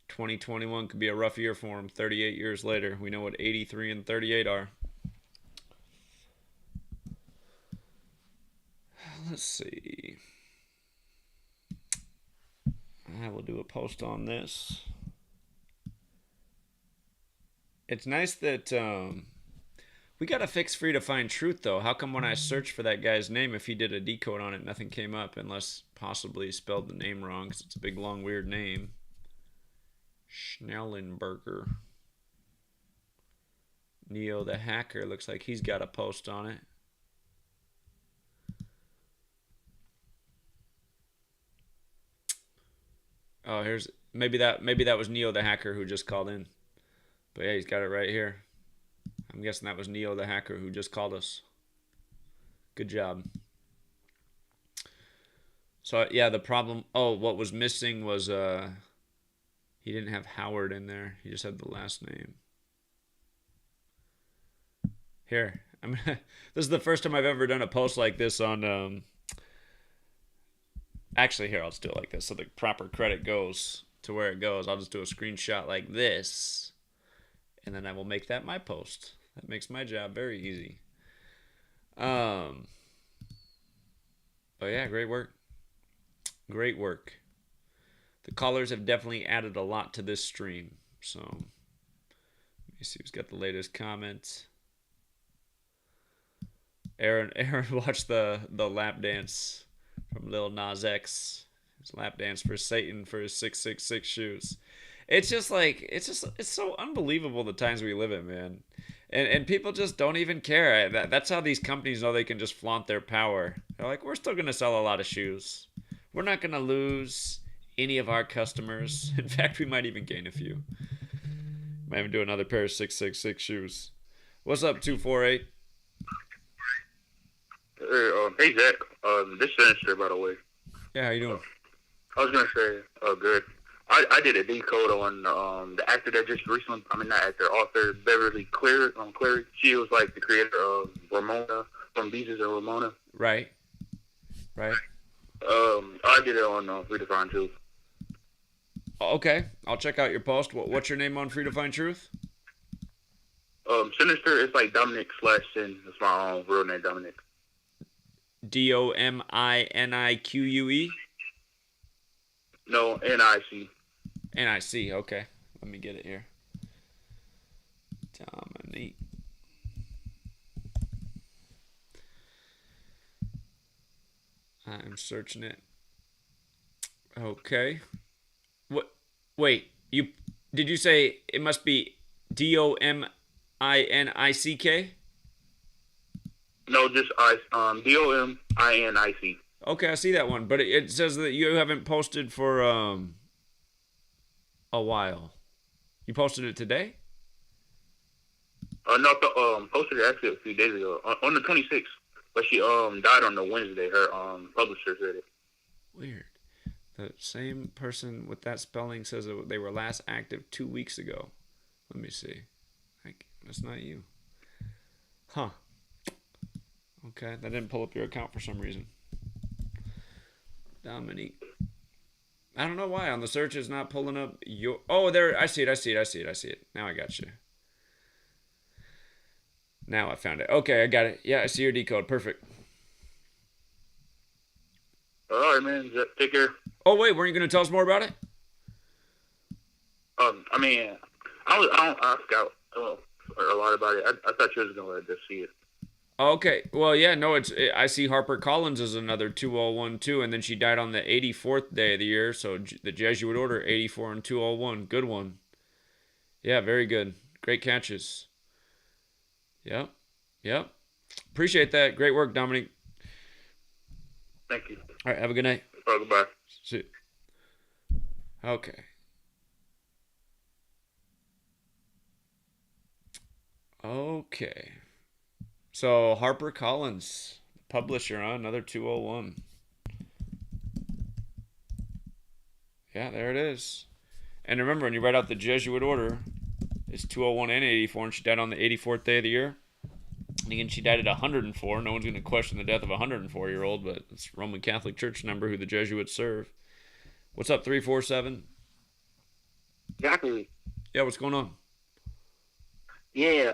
2021 could be a rough year for them. 38 years later, we know what 83 and 38 are. Let's see. I will do a post on this. It's nice that we got to fix Free to Find Truth, though. How come when I searched for that guy's name, if he did a decode on it, nothing came up, unless possibly he spelled the name wrong, because it's a big, long, weird name. Schnellenberger. Neo the Hacker looks like he's got a post on it. Oh, maybe that was Neo the Hacker who just called in. But yeah, he's got it right here. I'm guessing that was Neo the Hacker who just called us. Good job. So yeah, the problem. Oh, what was missing was he didn't have Howard in there. He just had the last name. Here, this is the first time I've ever done a post like this on. Actually, here, I'll just do it like this so the proper credit goes to where it goes. I'll just do a screenshot like this, and then I will make that my post. That makes my job very easy. But yeah, great work. Great work. The callers have definitely added a lot to this stream. So, let me see who's got the latest comments. Aaron watched the lap dance from Lil Nas X. His lap dance for Satan for his 666 shoes. It's so unbelievable the times we live in, man. And people just don't even care. That's how these companies know they can just flaunt their power. They're like, we're still going to sell a lot of shoes. We're not going to lose any of our customers. In fact, we might even gain a few. Might even do another pair of 666 shoes. What's up, 248? Hey Zach, this Sinister, by the way. Yeah, how you doing? I was gonna say, good. I did a decode on the actor that just recently, not actor, author Beverly Cleary. She was like the creator of Ramona from Beezus and Ramona. Right. I did it on Free to Find Truth. Okay, I'll check out your post. What's your name on Free to Find Truth? Sinister is like Dominic / Sin. It's my own real name, Dominic. Dominique? No, Nic. Nic, okay. Let me get it here. Dominique. I'm searching it. Okay. What? Wait, did you say it must be Dominick? No, just Dominic. Okay, I see that one, but it says that you haven't posted for a while. You posted it today? No, posted it actually a few days ago on the 26th, but she died on the Wednesday. Her publisher said it. Weird. The same person with that spelling says that they were last active 2 weeks ago. Let me see. That's not you. Huh. Okay, that didn't pull up your account for some reason. Dominique. I don't know why on the search is not pulling up your. Oh, there. I see it. Now I got you. Now I found it. Okay, I got it. Yeah, I see your decode. Perfect. All right, man. Take care. Oh wait, weren't you going to tell us more about it? I mean, I forgot a lot about it. I thought you was gonna just see it. Okay. Well, yeah, no, I see Harper Collins is another 2012, and then she died on the 84th day of the year, so the Jesuit order, 84 and 201. Good one. Yeah, very good. Great catches. Yep. Appreciate that. Great work, Dominic. Thank you. All right, have a good night. Oh, goodbye. See you. Okay. Okay. So Harper Collins, publisher, on another 201. Yeah, there it is. And remember, when you write out the Jesuit order, it's 201 and 84, and she died on the 84th day of the year. And again, she died at 104. No one's going to question the death of a 104-year-old, but it's Roman Catholic Church number who the Jesuits serve. What's up, 347? Exactly. Yeah, what's going on? Yeah,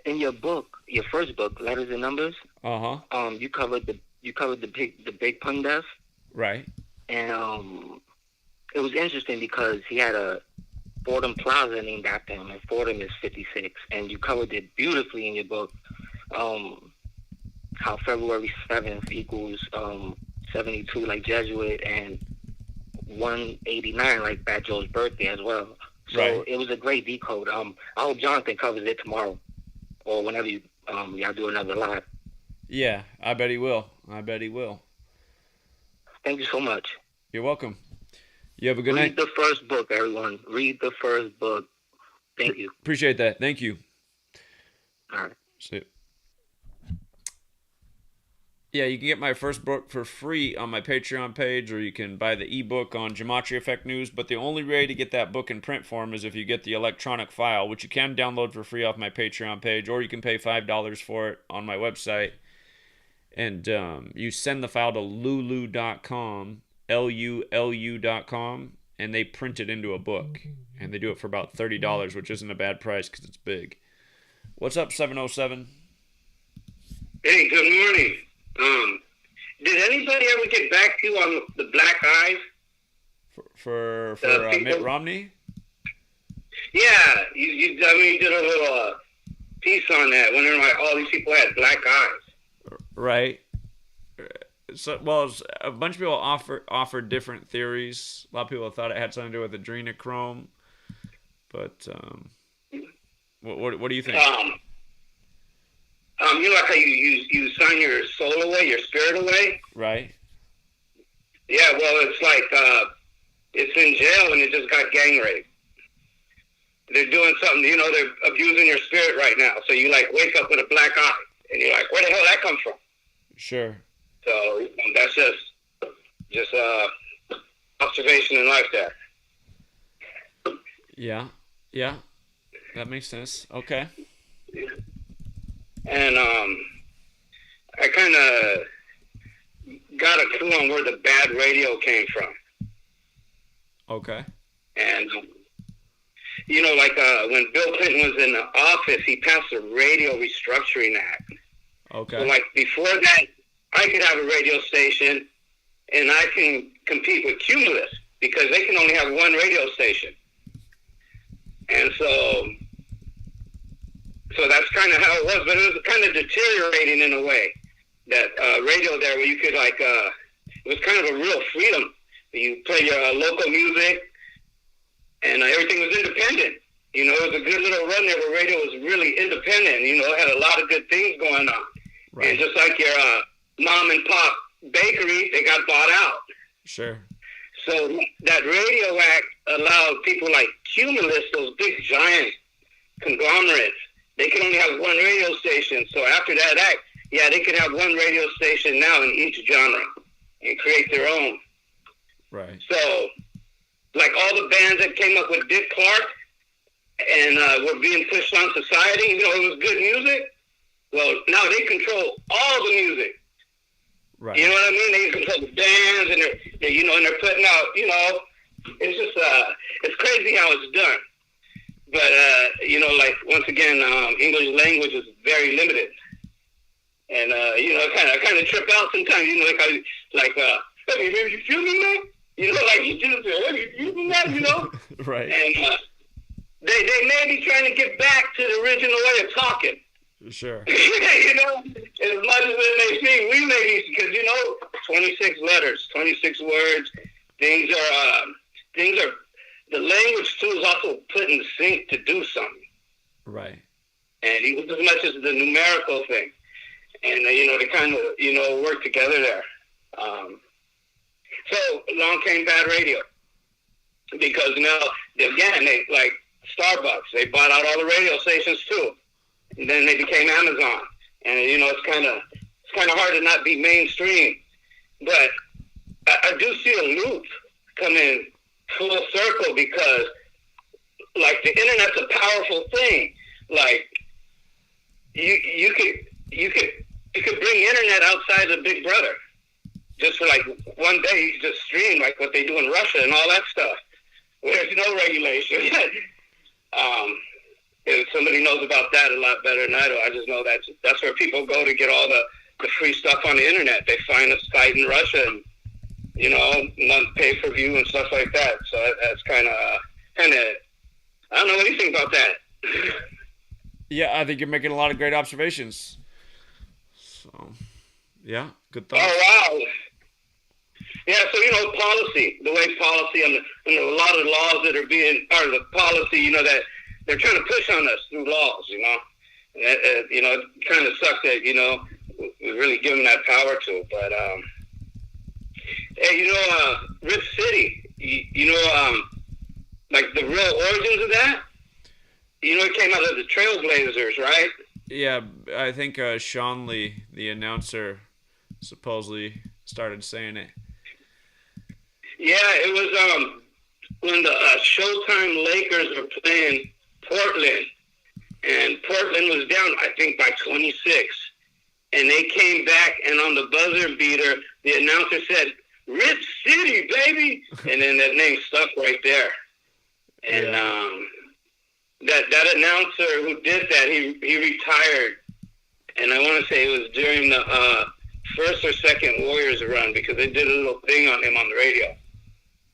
in your book, your first book, Letters and Numbers, you covered the big pun death. Right. And it was interesting because he had a Fordham Plaza named after him, and Fordham is 56. And you covered it beautifully in your book, how February 7th equals 72 like Jesuit, and 189 like Fat Joe's birthday as well. So right. It was a great decode. I hope Jonathan covers it tomorrow or whenever y'all do another live. Yeah, I bet he will. Thank you so much. You're welcome. You have a good night. Read the first book, everyone. Read the first book. Thank you. Appreciate that. Thank you. All right. See you. Yeah, you can get my first book for free on my Patreon page, or you can buy the ebook on Gematria Effect News. But the only way to get that book in print form is if you get the electronic file, which you can download for free off my Patreon page, or you can pay $5 for it on my website. And you send the file to lulu.com, LULU.com, and they print it into a book. And they do it for about $30, which isn't a bad price because it's big. What's up, 707? Hey, good morning. Did anybody ever get back to you on the black eyes? For Mitt Romney? Yeah, you did a little piece on that, wondering why all these people had black eyes. Right. So, well, a bunch of people offered different theories. A lot of people thought it had something to do with adrenochrome, but what do you think? You know, like how you sign your soul away, your spirit away? Right. Yeah, well, it's like, it's in jail and it just got gang raped. They're doing something, you know, they're abusing your spirit right now. So you, like, wake up with a black eye. And you're like, where the hell that come from? Sure. So that's just observation in life there. Yeah. That makes sense. Okay. And I kind of got a clue on where the bad radio came from. Okay. And, like when Bill Clinton was in the office, he passed a Radio Restructuring Act. Okay. So, like, before that, I could have a radio station, and I can compete with Cumulus because they can only have one radio station. And so that's kind of how it was, but it was kind of deteriorating in a way. That radio there, where you could it was kind of a real freedom. You play your local music, and everything was independent. It was a good little run there where radio was really independent. It had a lot of good things going on. Right. And just like your mom and pop bakery, they got bought out. Sure. So that Radio Act allowed people like Cumulus, those big giant conglomerates, they can only have one radio station. So after that act, yeah, they could have one radio station now in each genre and create their own. Right. So, like all the bands that came up with Dick Clark and were being pushed on society, it was good music. Well, now they control all the music. Right. You know what I mean? They control the bands, and they're putting out, it's just, it's crazy how it's done. But, like, once again, English language is very limited. And, I kind of trip out sometimes, have you feeling that? Like, you just, have you feeling that, Right. And they may be trying to get back to the original way of talking. Sure. As much as it may seem, we may be, because 26 letters, 26 words. Things are the language too is also put in sync to do something. Right. And even as much as the numerical thing, and they kind of work together there. So along came bad radio, because now again they like Starbucks, they bought out all the radio stations too. And then they became Amazon, and it's kind of hard to not be mainstream. But I do see a loop coming full circle, because like the internet's a powerful thing. Like you could bring internet outside of Big Brother just for like one day. You could just stream like what they do in Russia and all that stuff. There's no regulation. If somebody knows about that a lot better than I do. I just know that's where people go to get all the free stuff on the internet. They find a site in Russia and, month pay-per-view and stuff like that. So that's kind of, I don't know, what do you think about that? Yeah, I think you're making a lot of great observations. So, yeah, good thought. Oh, wow. Yeah, so, policy, the way policy and a lot of laws that are being part of the policy, that they're trying to push on us through laws, it kind of sucks that, we really give them that power to. But, hey, Rip City, like the real origins of that, it came out of the Trailblazers, right? Yeah, I think Sean Lee, the announcer, supposedly started saying it. Yeah, it was when the Showtime Lakers were playing Portland, and Portland was down, I think, by 26. And they came back, and on the buzzer beater, the announcer said, "Rip City, baby!" And then that name stuck right there. And that announcer who did that, he retired. And I want to say it was during the first or second Warriors run, because they did a little thing on him on the radio.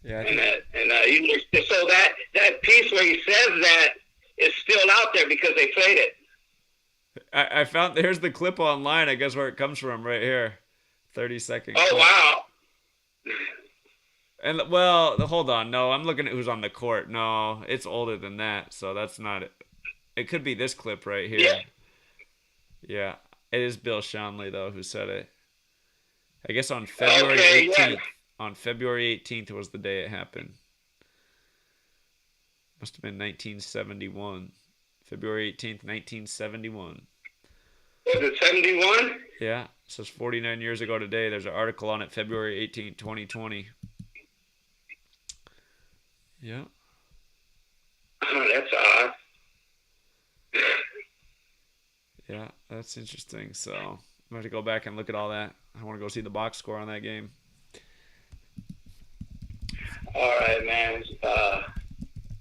Yeah. So that piece where he says that is still out there because they played it. I found, there's the clip online, I guess, where it comes from right here. 30-second. Oh, clip. wow. And, well, hold on. No, I'm looking at who's on the court. No, it's older than that, so that's not it. It could be this clip right here. Yeah. It is Bill Shanley, though, who said it. I guess on February 18th. Yeah. On February 18th was the day it happened. Must have been 1971. February 18th, 1971. Was it 71? Yeah. It says 49 years ago today. There's an article on it, February 18th, 2020. Yeah. Oh, that's odd. Yeah, that's interesting. So, I'm going to go back and look at all that. I want to go see the box score on that game. All right, man.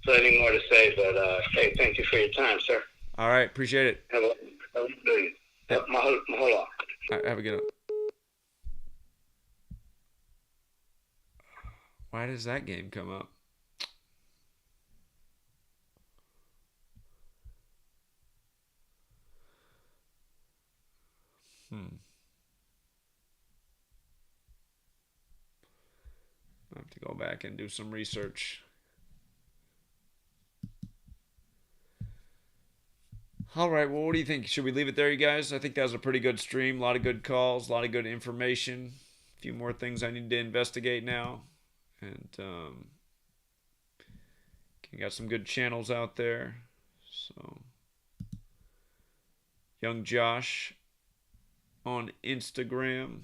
Plenty more to say, but hey, thank you for your time, sir. All right, appreciate it. Have a good day. Yep. Mahalo. All right, have a good one. Why does that game come up? I have to go back and do some research. All right, well, what do you think? Should we leave it there, you guys? I think that was a pretty good stream. A lot of good calls, a lot of good information. A few more things I need to investigate now. And got some good channels out there. So, Young Josh on Instagram.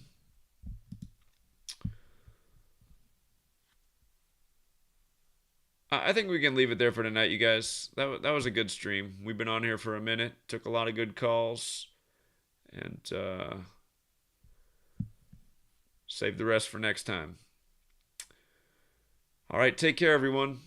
I think we can leave it there for tonight, you guys. That was a good stream. We've been on here for a minute. Took a lot of good calls. And save the rest for next time. All right, take care, everyone.